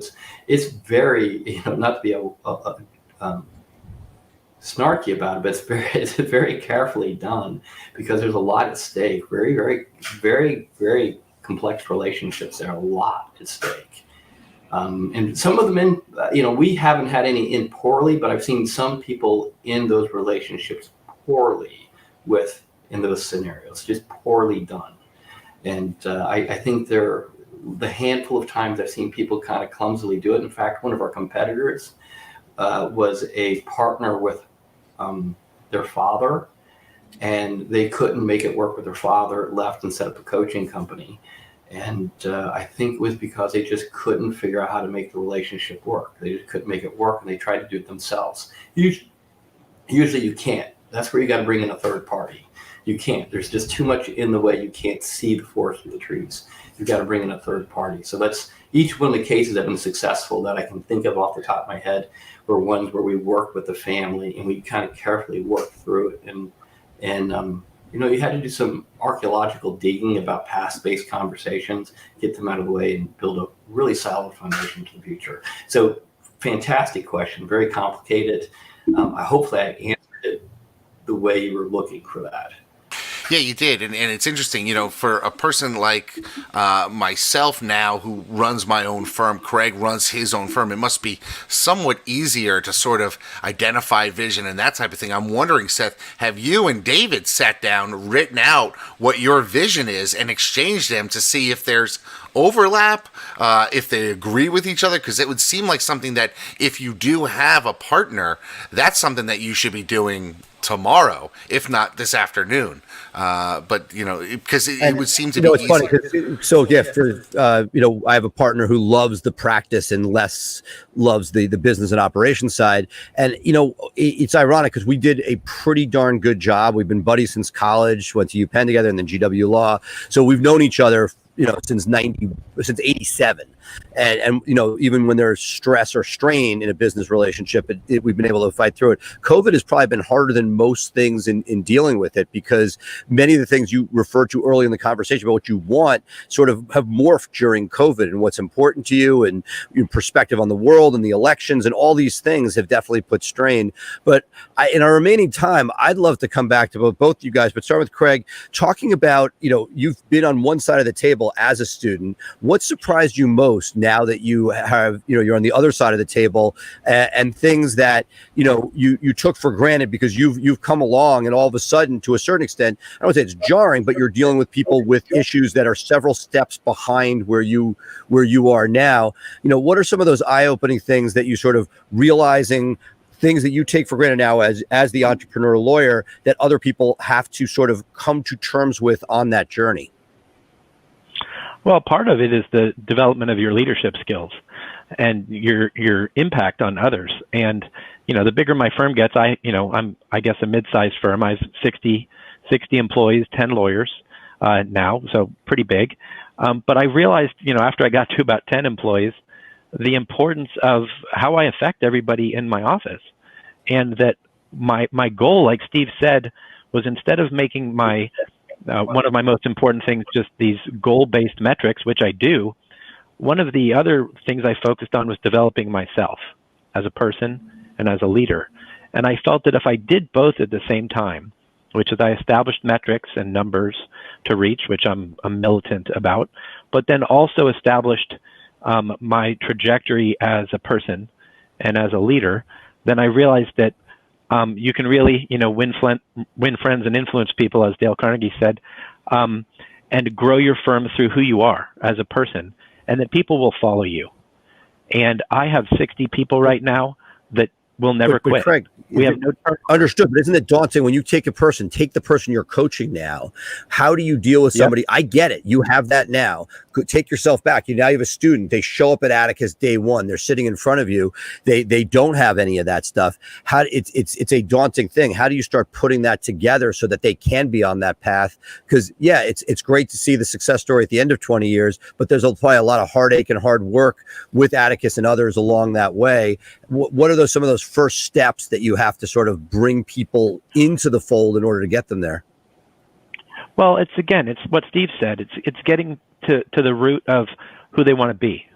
it's very, not to be snarky about it, but it's very carefully done, because there's a lot at stake. Very, very, very, very complex relationships. There are a lot at stake. And some of them we haven't had any in poorly, but I've seen some people in those relationships poorly in those scenarios, just poorly done. And I think the handful of times I've seen people kind of clumsily do it. In fact, one of our competitors was a partner with their father, and they couldn't make it work with their father, left and set up a coaching company. And I think it was because they just couldn't figure out how to make the relationship work. They just couldn't make it work, and they tried to do it themselves. Usually you can't. That's where you got to bring in a third party. You can't. There's just too much in the way. You can't see the forest through the trees. You've got to bring in a third party. So that's each one of the cases that have been successful that I can think of off the top of my head were ones where we worked with the family and we kind of carefully worked through it. And you had to do some archaeological digging about past-based conversations, get them out of the way, and build a really solid foundation for the future. So, fantastic question, very complicated. Hopefully I answered it the way you were looking for that. Yeah, you did. And it's interesting, for a person like myself now who runs my own firm, Craig runs his own firm, it must be somewhat easier to sort of identify vision and that type of thing. I'm wondering, Seth, have you and David sat down, written out what your vision is and exchanged them to see if there's overlap, if they agree with each other? Because it would seem like something that if you do have a partner, that's something that you should be doing tomorrow, if not this afternoon. But because it would seem to be it's easier. Funny. I have a partner who loves the practice and less loves the business and operations side. And it's ironic because we did a pretty darn good job. We've been buddies since college, went to UPenn together, and then GW Law. So we've known each other since 87. And even when there's stress or strain in a business relationship, we've been able to fight through it. COVID has probably been harder than most things in dealing with it, because many of the things you referred to early in the conversation about what you want sort of have morphed during COVID, and what's important to you and your perspective on the world and the elections and all these things have definitely put strain. But in our remaining time, I'd love to come back to both you guys, but start with Craig, talking about, you've been on one side of the table as a student. What surprised you most now that you have, you're on the other side of the table, and things that, you took for granted because you've come along, and all of a sudden, to a certain extent, I don't want to say it's jarring, but you're dealing with people with issues that are several steps behind where you are now. What are some of those eye-opening things that you sort of realizing, things that you take for granted now as the entrepreneur lawyer that other people have to sort of come to terms with on that journey? Well, part of it is the development of your leadership skills and your impact on others. And, the bigger my firm gets, I'm a mid-sized firm. I have 60 employees, 10 lawyers now, so pretty big. But I realized, after I got to about 10 employees, the importance of how I affect everybody in my office. And that my goal, like Steve said, was instead of making my one of my most important things, just these goal-based metrics, which I do, one of the other things I focused on was developing myself as a person and as a leader. And I felt that if I did both at the same time, which is I established metrics and numbers to reach, which I'm militant about, but then also established my trajectory as a person and as a leader, then I realized that you can really, win friends and influence people, as Dale Carnegie said, and grow your firm through who you are as a person, and that people will follow you. And I have 60 people right now that will never quit. Craig, we have no understood, but isn't it daunting when you take the person you're coaching now? How do you deal with somebody? Yep. I get it. You have that now. Take yourself back. Now you have a student. They show up at Atticus day one. They're sitting in front of you. They don't have any of that stuff. It's a daunting thing. How do you start putting that together so that they can be on that path? Because it's great to see the success story at the end of 20 years, but there's probably a lot of heartache and hard work with Atticus and others along that way. What are some of those first steps that you have to sort of bring people into the fold in order to get them there? Well, it's what Steve said. It's getting to the root of who they want to be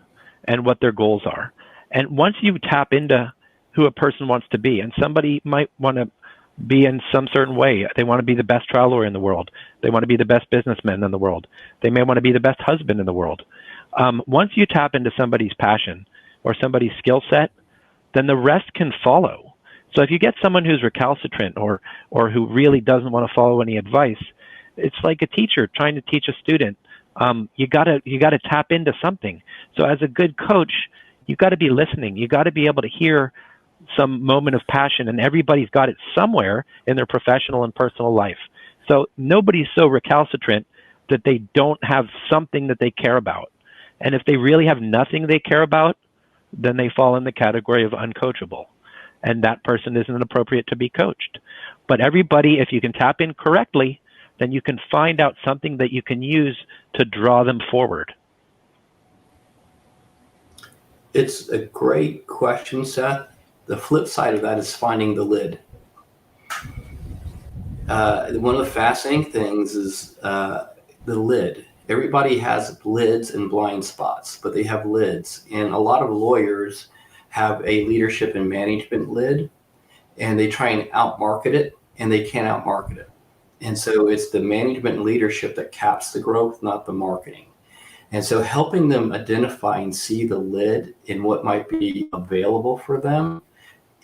and what their goals are. And once you tap into who a person wants to be, and somebody might want to be in some certain way. They want to be the best trial lawyer in the world. They want to be the best businessman in the world. They may want to be the best husband in the world. Once you tap into somebody's passion or somebody's skill set, then the rest can follow. So if you get someone who's recalcitrant or who really doesn't want to follow any advice, it's like a teacher trying to teach a student. You gotta tap into something. So as a good coach, you got to be listening. You got to be able to hear some moment of passion, and everybody's got it somewhere in their professional and personal life. So nobody's so recalcitrant that they don't have something that they care about. And if they really have nothing they care about, then they fall in the category of uncoachable. And that person isn't appropriate to be coached. But everybody, if you can tap in correctly, then you can find out something that you can use to draw them forward. It's a great question, Seth. The flip side of that is finding the lid. One of the fascinating things is the lid. Everybody has lids and blind spots, but they have lids. And a lot of lawyers have a leadership and management lid, and they try and outmarket it, and they can't outmarket it. And so it's the management and leadership that caps the growth, not the marketing. And so helping them identify and see the lid in what might be available for them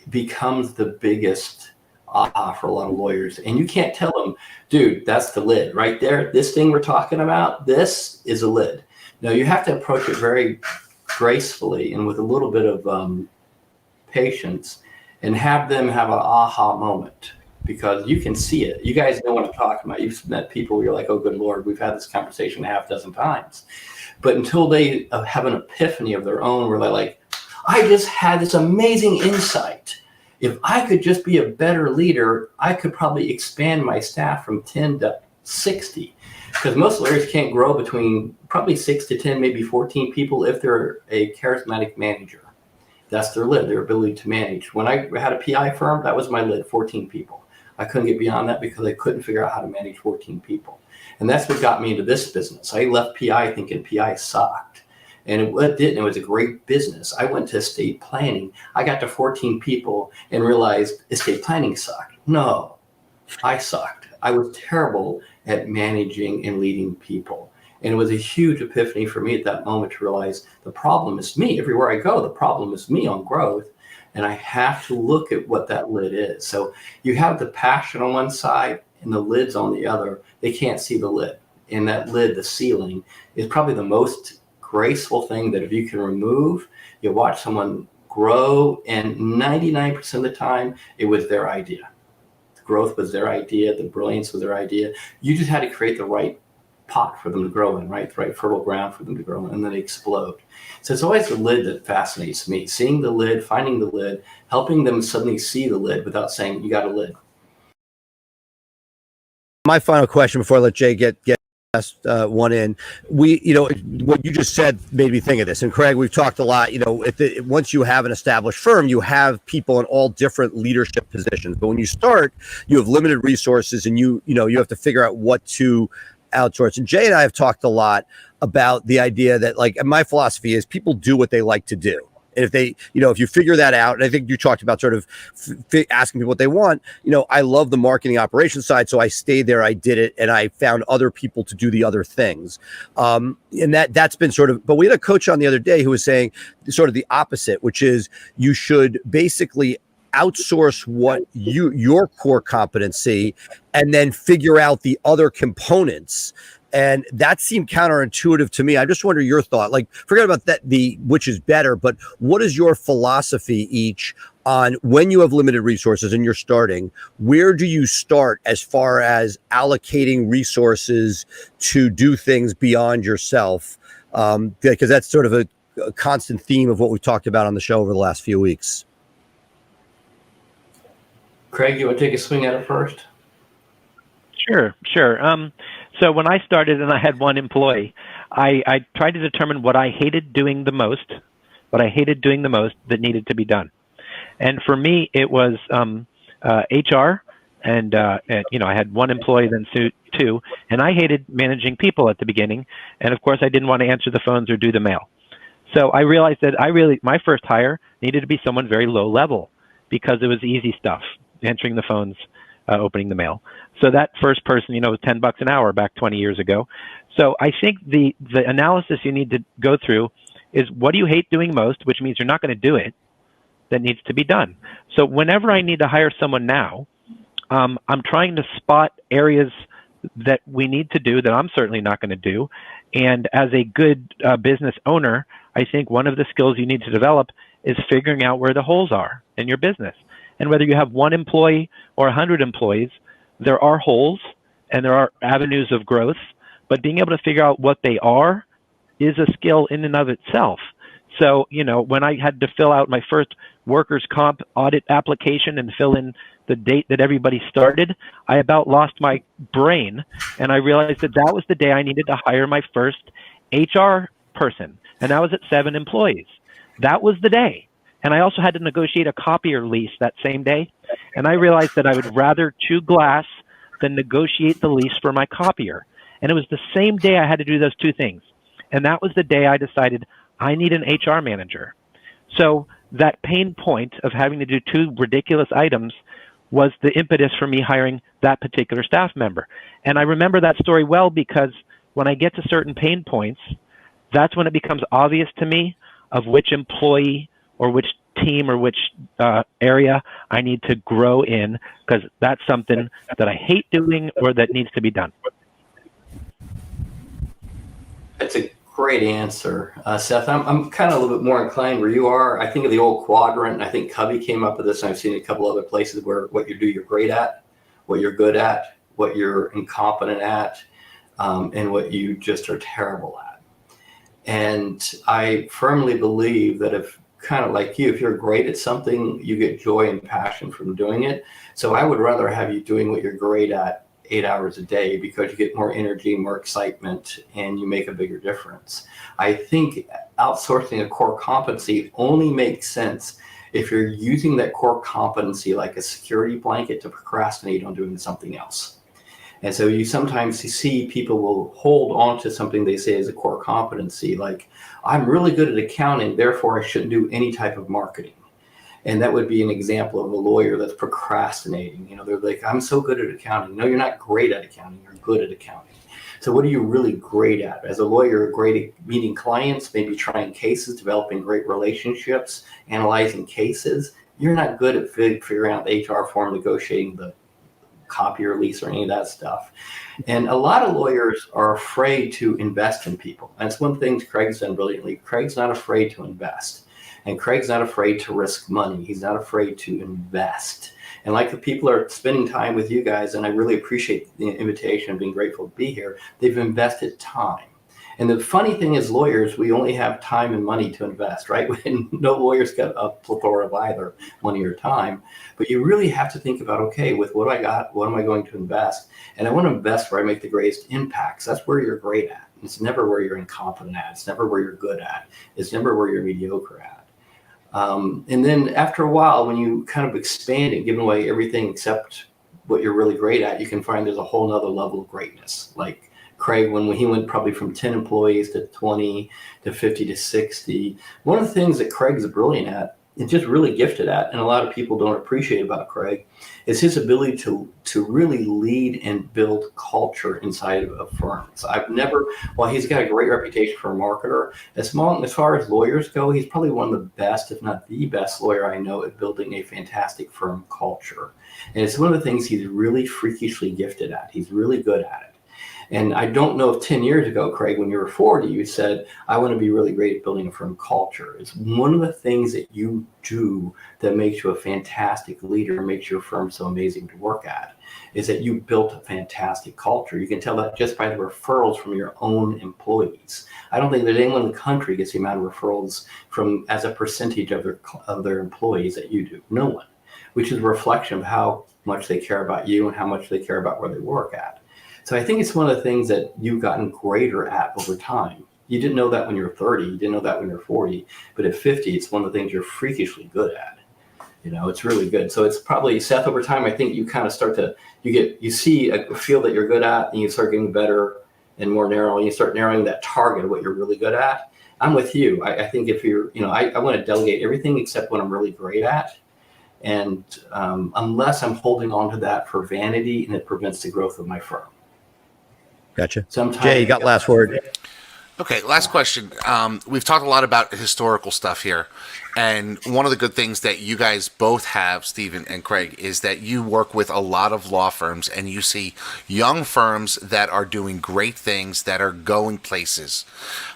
becomes the biggest aha for a lot of lawyers. And you can't tell them, dude, that's the lid right there. This thing we're talking about, this is a lid. No, you have to approach it very gracefully and with a little bit of patience, and have them have an aha moment, because you can see it. You guys know what I'm talking about. You've met people where you're like, oh, good Lord, we've had this conversation a half dozen times. But until they have an epiphany of their own, where they're like, I just had this amazing insight. If I could just be a better leader, I could probably expand my staff from 10 to 60. Because most lawyers can't grow between probably 6 to 10, maybe 14 people if they're a charismatic manager. That's their lid, their ability to manage. When I had a PI firm, that was my lid, 14 people. I couldn't get beyond that because I couldn't figure out how to manage 14 people. And that's what got me into this business. I left PI thinking PI sucked. And it didn't. It was a great business. I went to estate planning. I got to 14 people and realized estate planning sucked. No, I sucked. I was terrible at managing and leading people. And it was a huge epiphany for me at that moment to realize the problem is me. Everywhere I go, the problem is me on growth. And I have to look at what that lid is. So you have the passion on one side and the lid's on the other. They can't see the lid. And that lid, the ceiling, is probably the most graceful thing that if you can remove, you watch someone grow, and 99% of the time, it was their idea. The growth was their idea. The brilliance was their idea. You just had to create the right pot for them to grow in, right? The right fertile ground for them to grow in, and then they explode. So it's always the lid that fascinates me. Seeing the lid, finding the lid, helping them suddenly see the lid without saying, you got a lid. My final question before I let Jay get one in. What you just said made me think of this. And Craig, we've talked a lot. Once you have an established firm, you have people in all different leadership positions. But when you start, you have limited resources, and you have to figure out what to outsource. And Jay and I have talked a lot about the idea that, like, my philosophy is people do what they like to do. And if they, if you figure that out, and I think you talked about sort of asking people what they want, I love the marketing operations side. So I stayed there, I did it, and I found other people to do the other things. And that's been sort of, but we had a coach on the other day who was saying sort of the opposite, which is you should basically outsource what your core competency and then figure out the other components. And that seemed counterintuitive to me. I just wonder your thought. Like, forget about that, which is better, but what is your philosophy each on when you have limited resources and you're starting? Where do you start as far as allocating resources to do things beyond yourself? Because that's sort of a constant theme of what we've talked about on the show over the last few weeks. Craig, you want to take a swing at it first? Sure. So when I started and I had one employee, I tried to determine what I hated doing the most that needed to be done. And for me, it was HR, and I had one employee, then two, and I hated managing people at the beginning. And of course, I didn't want to answer the phones or do the mail. So I realized that my first hire needed to be someone very low level, because it was easy stuff, answering the phones, opening the mail. So that first person, was $10 an hour back 20 years ago. So I think the analysis you need to go through is, what do you hate doing most, which means you're not going to do it, that needs to be done. So whenever I need to hire someone now, I'm trying to spot areas that we need to do that I'm certainly not going to do. And as a good business owner, I think one of the skills you need to develop is figuring out where the holes are in your business. And whether you have 1 employee or 100 employees, there are holes and there are avenues of growth, but being able to figure out what they are is a skill in and of itself. So, when I had to fill out my first workers' comp audit application and fill in the date that everybody started, I about lost my brain. And I realized that was the day I needed to hire my first HR person. And I was at 7 employees. That was the day. And I also had to negotiate a copier lease that same day. And I realized that I would rather chew glass than negotiate the lease for my copier. And it was the same day I had to do those 2 things. And that was the day I decided I need an HR manager. So that pain point of having to do 2 ridiculous items was the impetus for me hiring that particular staff member. And I remember that story well because when I get to certain pain points, that's when it becomes obvious to me of which employee or which team or which area I need to grow in, because that's something that I hate doing or that needs to be done. That's a great answer, Seth. I'm kind of a little bit more inclined where you are. I think of the old quadrant, and I think Covey came up with this, and I've seen a couple other places where what you do, you're great at, what you're good at, what you're incompetent at, and what you just are terrible at. And I firmly believe that if, kind of like you, if you're great at something, you get joy and passion from doing it. So I would rather have you doing what you're great at 8 hours a day, because you get more energy, more excitement, and you make a bigger difference. I think outsourcing a core competency only makes sense if you're using that core competency like a security blanket to procrastinate on doing something else. And so you sometimes see people will hold on to something they say is a core competency, like, I'm really good at accounting, therefore I shouldn't do any type of marketing. And that would be an example of a lawyer that's procrastinating. They're like, I'm so good at accounting. No, you're not great at accounting. You're good at accounting. So what are you really great at? As a lawyer, you're great at meeting clients, maybe trying cases, developing great relationships, analyzing cases. You're not good at figuring out the HR form, negotiating the copier lease or any of that stuff. And a lot of lawyers are afraid to invest in people. That's one thing Craig's done brilliantly. Craig's not afraid to invest. And Craig's not afraid to risk money. He's not afraid to invest. And like the people are spending time with you guys, and I really appreciate the invitation, being grateful to be here, they've invested time. And the funny thing is, lawyers, we only have time and money to invest, right? No lawyer's got a plethora of either money or time. But you really have to think about, okay, with what I got, what am I going to invest? And I want to invest where I make the greatest impacts. That's where you're great at. It's never where you're incompetent at. It's never where you're good at. It's never where you're mediocre at. And then after a while, when you kind of expand and give away everything except what you're really great at, you can find there's a whole nother level of greatness. Like Craig, when he went probably from 10 employees to 20 to 50 to 60, one of the things that Craig's brilliant at and just really gifted at, and a lot of people don't appreciate about Craig, is his ability to really lead and build culture inside of firms. While he's got a great reputation for a marketer, as far as lawyers go, he's probably one of the best, if not the best lawyer I know at building a fantastic firm culture. And it's one of the things he's really freakishly gifted at. He's really good at it. And I don't know if 10 years ago, Craig, when you were 40, you said, I want to be really great at building a firm culture. It's one of the things that you do that makes you a fantastic leader and makes your firm so amazing to work at, is that you built a fantastic culture. You can tell that just by the referrals from your own employees. I don't think that anyone in the country gets the amount of referrals from as a percentage of their employees that you do. No one, which is a reflection of how much they care about you and how much they care about where they work at. So I think it's one of the things that you've gotten greater at over time. You didn't know that when you were 30, you didn't know that when you were 40, but at 50, it's one of the things you're freakishly good at. It's really good. So it's probably, Seth, over time, I think you kind of start to, you see a field that you're good at, and you start getting better and more narrow, and you start narrowing that target of what you're really good at. I'm with you. I think if you're, I want to delegate everything except what I'm really great at. And unless I'm holding on to that for vanity, and it prevents the growth of my firm. Gotcha. Jay, you got last word. Okay, last question. We've talked a lot about historical stuff here, and one of the good things that you guys both have, Stephen and Craig, is that you work with a lot of law firms, and you see young firms that are doing great things, that are going places.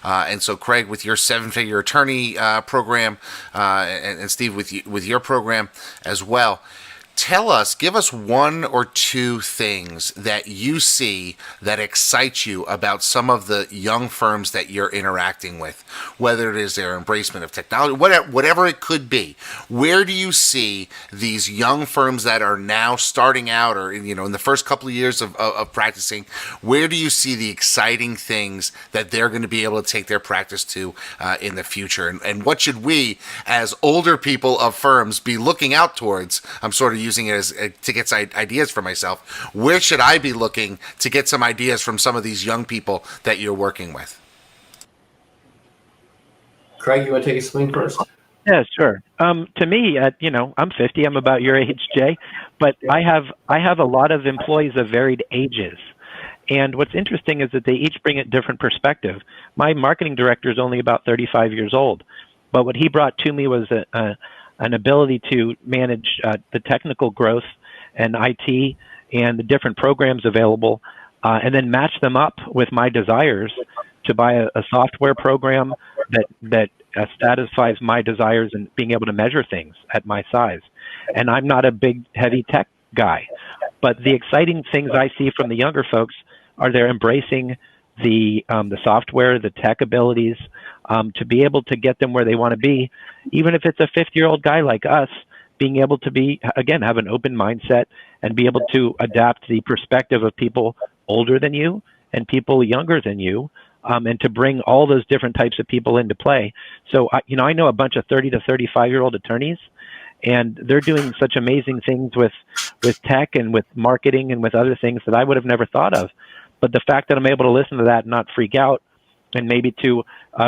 And so, Craig, with your seven-figure attorney program, and Steve with your program as well. Give us one or two things that you see that excite you about some of the young firms that you're interacting with, whether it is their embracement of technology, whatever it could be. Where do you see these young firms that are now starting out, or in the first couple of years of practicing, where do you see the exciting things that they're going to be able to take their practice to in the future? And what should we, as older people of firms, be looking out towards? I'm sort of using it as to get some ideas for myself. Where should I be looking to get some ideas from some of these young people that you're working with? Craig, you want to take a swing first? Yeah, sure. To me, I'm 50. I'm about your age, Jay, but I have a lot of employees of varied ages. And what's interesting is that they each bring a different perspective. My marketing director is only about 35 years old, but what he brought to me was an ability to manage the technical growth and IT and the different programs available, and then match them up with my desires to buy a software program that satisfies my desires and being able to measure things at my size. And I'm not a big, heavy tech guy, but the exciting things I see from the younger folks are they're embracing the software, the tech abilities, to be able to get them where they want to be, even if it's a 50-year-old guy like us, being able to have an open mindset and be able to adapt the perspective of people older than you and people younger than you, and to bring all those different types of people into play. So, I know a bunch of 30 to 35-year-old attorneys, and they're doing such amazing things with tech and with marketing and with other things that I would have never thought of. But the fact that I'm able to listen to that and not freak out, and maybe to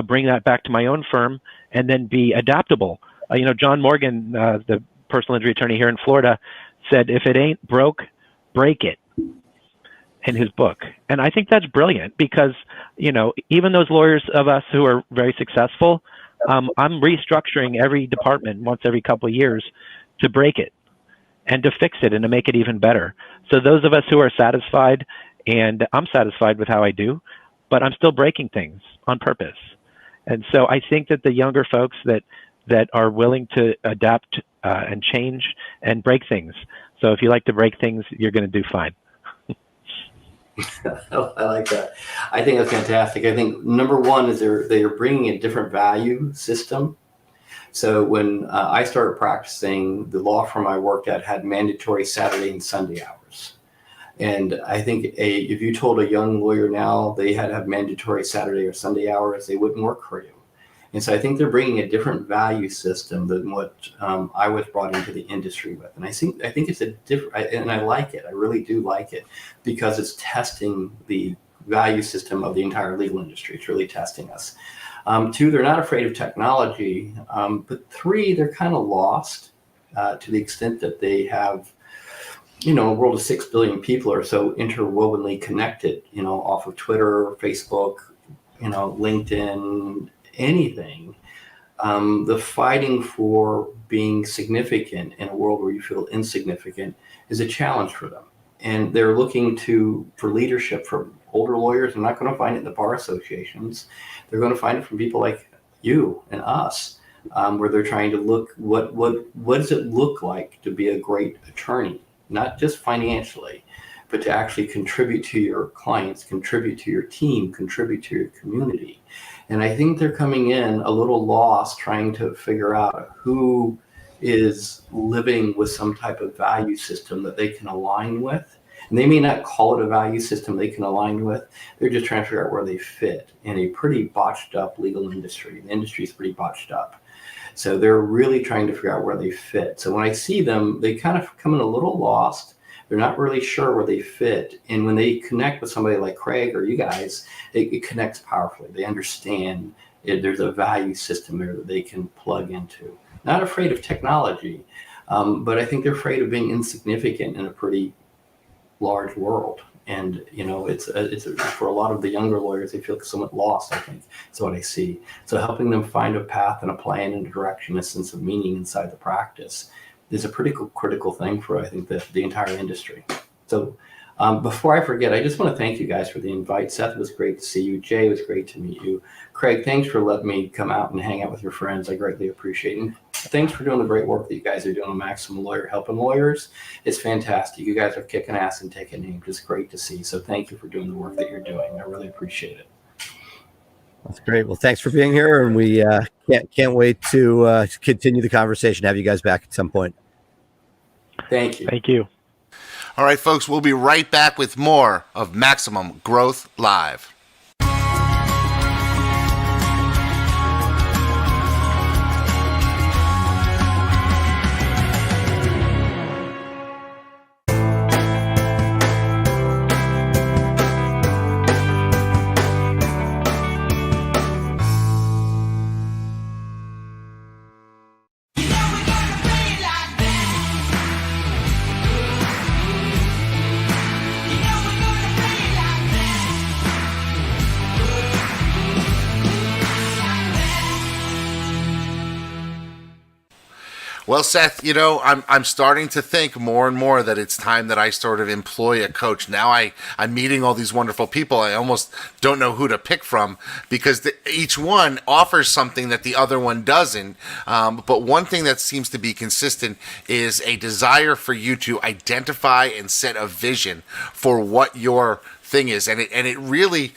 bring that back to my own firm and then be adaptable. John Morgan, the personal injury attorney here in Florida, said, "If it ain't broke, break it," in his book. And I think that's brilliant because, even those lawyers of us who are very successful, I'm restructuring every department once every couple of years to break it and to fix it and to make it even better. So those of us who are satisfied, and I'm satisfied with how I do, but I'm still breaking things on purpose. And so I think that the younger folks that are willing to adapt and change and break things. So if you like to break things, you're going to do fine. I like that. I think that's fantastic. I think number one is they are bringing a different value system. So when I started practicing, the law firm I worked at had mandatory Saturday and Sunday hours. And I think if you told a young lawyer now they had to have mandatory Saturday or Sunday hours, they wouldn't work for you. And so I think they're bringing a different value system than what I was brought into the industry with. And I think it's a different, and I like it. I really do like it because it's testing the value system of the entire legal industry. It's really testing us. Two, they're not afraid of technology. But three, they're kind of lost to the extent that they have, a world of 6 billion people are so interwovenly connected, off of Twitter, Facebook, LinkedIn, anything. The fighting for being significant in a world where you feel insignificant is a challenge for them. And they're looking for leadership from older lawyers. They're not going to find it in the bar associations. They're going to find it from people like you and us, where they're trying to look, what does it look like to be a great attorney? Not just financially, but to actually contribute to your clients, contribute to your team, contribute to your community. And I think they're coming in a little lost, trying to figure out who is living with some type of value system that they can align with. And they may not call it a value system they can align with. They're just trying to figure out where they fit in a pretty botched up legal industry. The industry is pretty botched up. So they're really trying to figure out where they fit. So when I see them, they kind of come in a little lost. They're not really sure where they fit. And when they connect with somebody like Craig or you guys, it connects powerfully. They understand there's a value system there that they can plug into. Not afraid of technology, but I think they're afraid of being insignificant in a pretty large world. And it's for a lot of the younger lawyers, they feel somewhat lost, I think. That's what I see. So helping them find a path and a plan and a direction, a sense of meaning inside the practice is a pretty critical thing for, I think, the entire industry. So before I forget, I just want to thank you guys for the invite. Seth, it was great to see you. Jay, it was great to meet you. Craig, thanks for letting me come out and hang out with your friends. I greatly appreciate it. And thanks for doing the great work that you guys are doing on Maximum Lawyer, helping lawyers. It's fantastic. You guys are kicking ass and taking names. It's great to see. So thank you for doing the work that you're doing. I really appreciate it. That's great. Well, thanks for being here, and we can't wait to continue the conversation. Have you guys back at some point. Thank you. Thank you. All right, folks, we'll be right back with more of Maximum Growth Live. Well, Seth, I'm starting to think more and more that it's time that I sort of employ a coach. Now I'm meeting all these wonderful people. I almost don't know who to pick from because each one offers something that the other one doesn't. But one thing that seems to be consistent is a desire for you to identify and set a vision for what your thing is. And it really,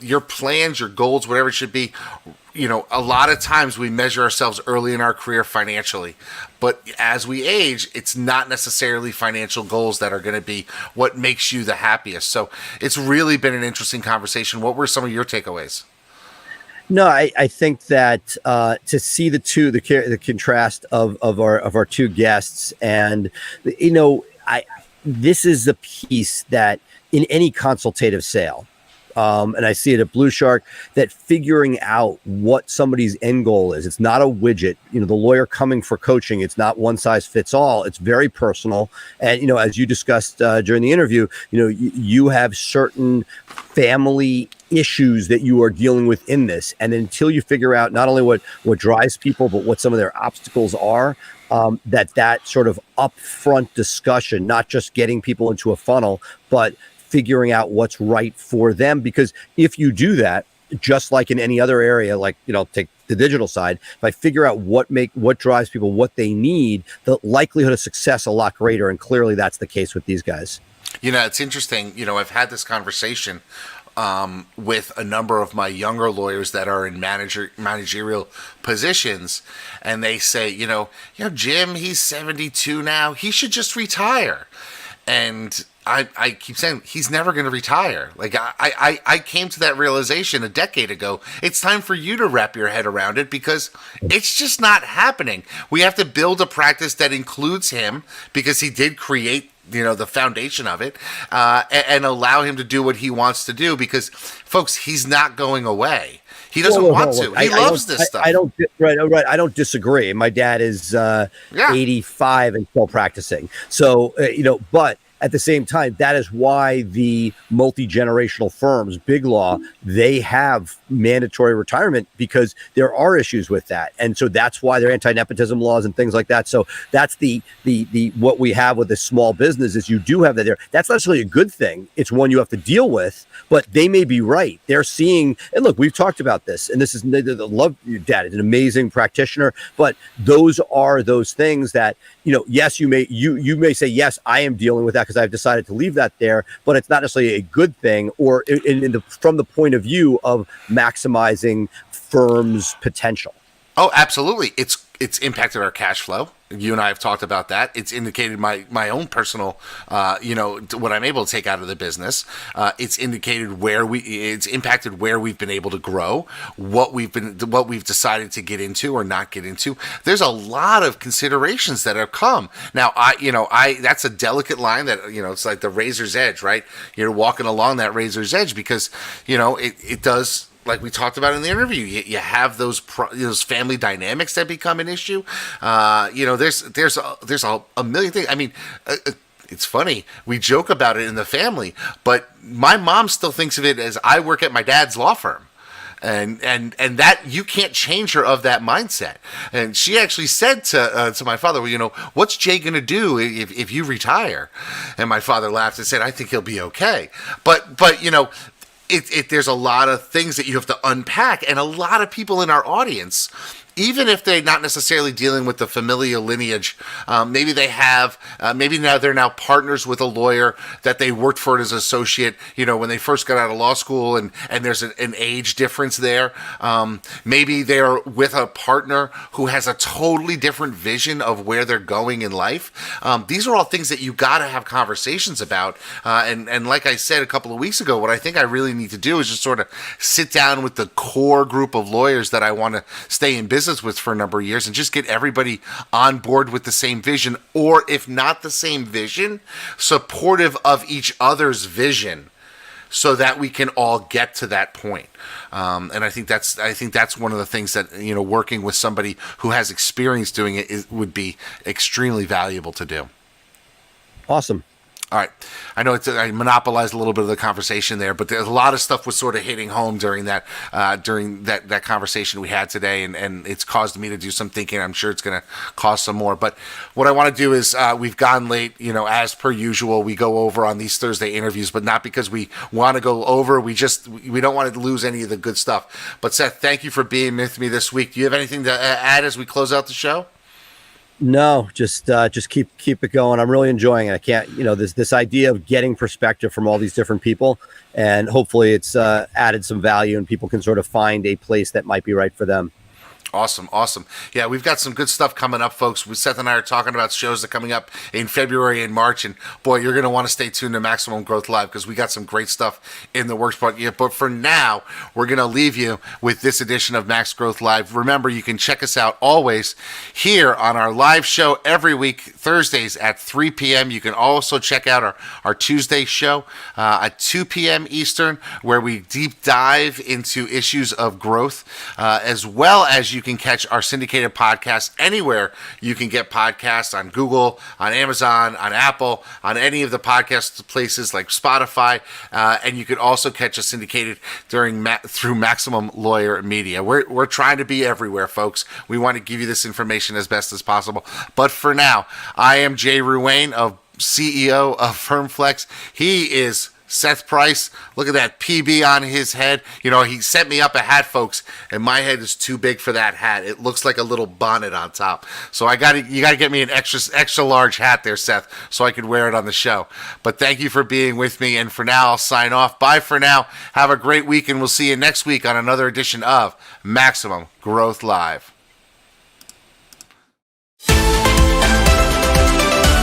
your plans, your goals, whatever it should be, a lot of times we measure ourselves early in our career financially, but as we age, it's not necessarily financial goals that are going to be what makes you the happiest. So it's really been an interesting conversation. What were some of your takeaways? No, I think that to see the contrast of our two guests, and this is the piece that in any consultative sale. And I see it at Blue Shark, that figuring out what somebody's end goal is. It's not a widget. The lawyer coming for coaching, it's not one size fits all. It's very personal. And, as you discussed during the interview, you have certain family issues that you are dealing with in this. And until you figure out not only what drives people, but what some of their obstacles are, that sort of upfront discussion, not just getting people into a funnel, but figuring out what's right for them. Because if you do that, just like in any other area, like, take the digital side, if I figure out what drives people, what they need, the likelihood of success a lot greater. And clearly that's the case with these guys. It's interesting. I've had this conversation with a number of my younger lawyers that are in managerial positions, and they say, Jim, he's 72 now. He should just retire. And I keep saying he's never going to retire. Like I came to that realization a decade ago. It's time for you to wrap your head around it because it's just not happening. We have to build a practice that includes him because he did create, the foundation of it, and allow him to do what he wants to do because, folks, he's not going away. He doesn't want to. He loves this stuff. I don't. Right. I don't disagree. My dad is 85 and still practicing. So but at the same time, that is why the multi-generational firms, Big Law, they have mandatory retirement because there are issues with that. And so that's why they're anti-nepotism laws and things like that. So that's the what we have with the small business is you do have that there. That's not necessarily a good thing. It's one you have to deal with, but they may be right. They're seeing, and look, we've talked about this, and this is, love your dad, is an amazing practitioner, but those are those things that, yes, you may say, yes, I am dealing with that because I've decided to leave that there, but it's not necessarily a good thing, or from the point of view of maximizing firms' potential. Oh, absolutely. It's impacted our cash flow. You and I have talked about that. It's indicated my own personal, what I'm able to take out of the business. It's indicated it's impacted where we've been able to grow, what we've decided to get into or not get into. There's a lot of considerations that have come. Now, that's a delicate line that, it's like the razor's edge, right? You're walking along that razor's edge because, it does. Like we talked about in the interview, you have those family dynamics that become an issue. There's a million things. I mean, it's funny. We joke about it in the family, but my mom still thinks of it as I work at my dad's law firm. And that you can't change her of that mindset. And she actually said to my father, well, you know, what's Jay going to do if you retire? And my father laughed and said, I think he'll be okay. But you know, there's a lot of things that you have to unpack, and a lot of people in our audience, even if they're not necessarily dealing with the familial lineage, maybe they have, maybe now they're now partners with a lawyer that they worked for as an associate, you know, when they first got out of law school, and there's an age difference there. Maybe they're with a partner who has a totally different vision of where they're going in life. These are all things that you got to have conversations about. And like I said a couple of weeks ago, what I think I really need to do is just sort of sit down with the core group of lawyers that I want to stay in business with for a number of years and just get everybody on board with the same vision, or if not the same vision, supportive of each other's vision, so that we can all get to that point. And I think that's one of the things that, you know, working with somebody who has experience doing it would be extremely valuable to do. Awesome. All right. I know I monopolized a little bit of the conversation there, but there's a lot of stuff was sort of hitting home during that conversation we had today, and it's caused me to do some thinking. I'm sure it's going to cause some more. But what I want to do is, we've gone late, you know, as per usual. We go over on these Thursday interviews, but not because we want to go over. We don't want to lose any of the good stuff. But Seth, thank you for being with me this week. Do you have anything to add as we close out the show? No, just keep it going. I'm really enjoying it. I can't, you know, this idea of getting perspective from all these different people, and hopefully it's added some value and people can sort of find a place that might be right for them. Awesome. Yeah, we've got some good stuff coming up, folks. Seth and I are talking about shows that are coming up in February and March, and boy, you're going to want to stay tuned to Maximum Growth Live because we got some great stuff in the works. But for now, we're going to leave you with this edition of Max Growth Live. Remember, you can check us out always here on our live show every week, Thursdays at 3 p.m. You can also check out our Tuesday show at 2 p.m. Eastern, where we deep dive into issues of growth, as well as you can catch our syndicated podcasts anywhere you can get podcasts, on Google, on Amazon, on Apple, on any of the podcast places like Spotify, and you can also catch us syndicated through Maximum Lawyer Media. We're trying to be everywhere, folks. We want to give you this information as best as possible. But for now, I am Jayrune, CEO of FirmFlex. He is Seth Price. Look at that PB on his head. You know, he sent me up a hat, folks, and my head is too big for that hat. It looks like a little bonnet on top. So you got to get me an extra large hat there, Seth, so I could wear it on the show. But thank you for being with me, and for now, I'll sign off. Bye for now. Have a great week, and we'll see you next week on another edition of Maximum Growth Live.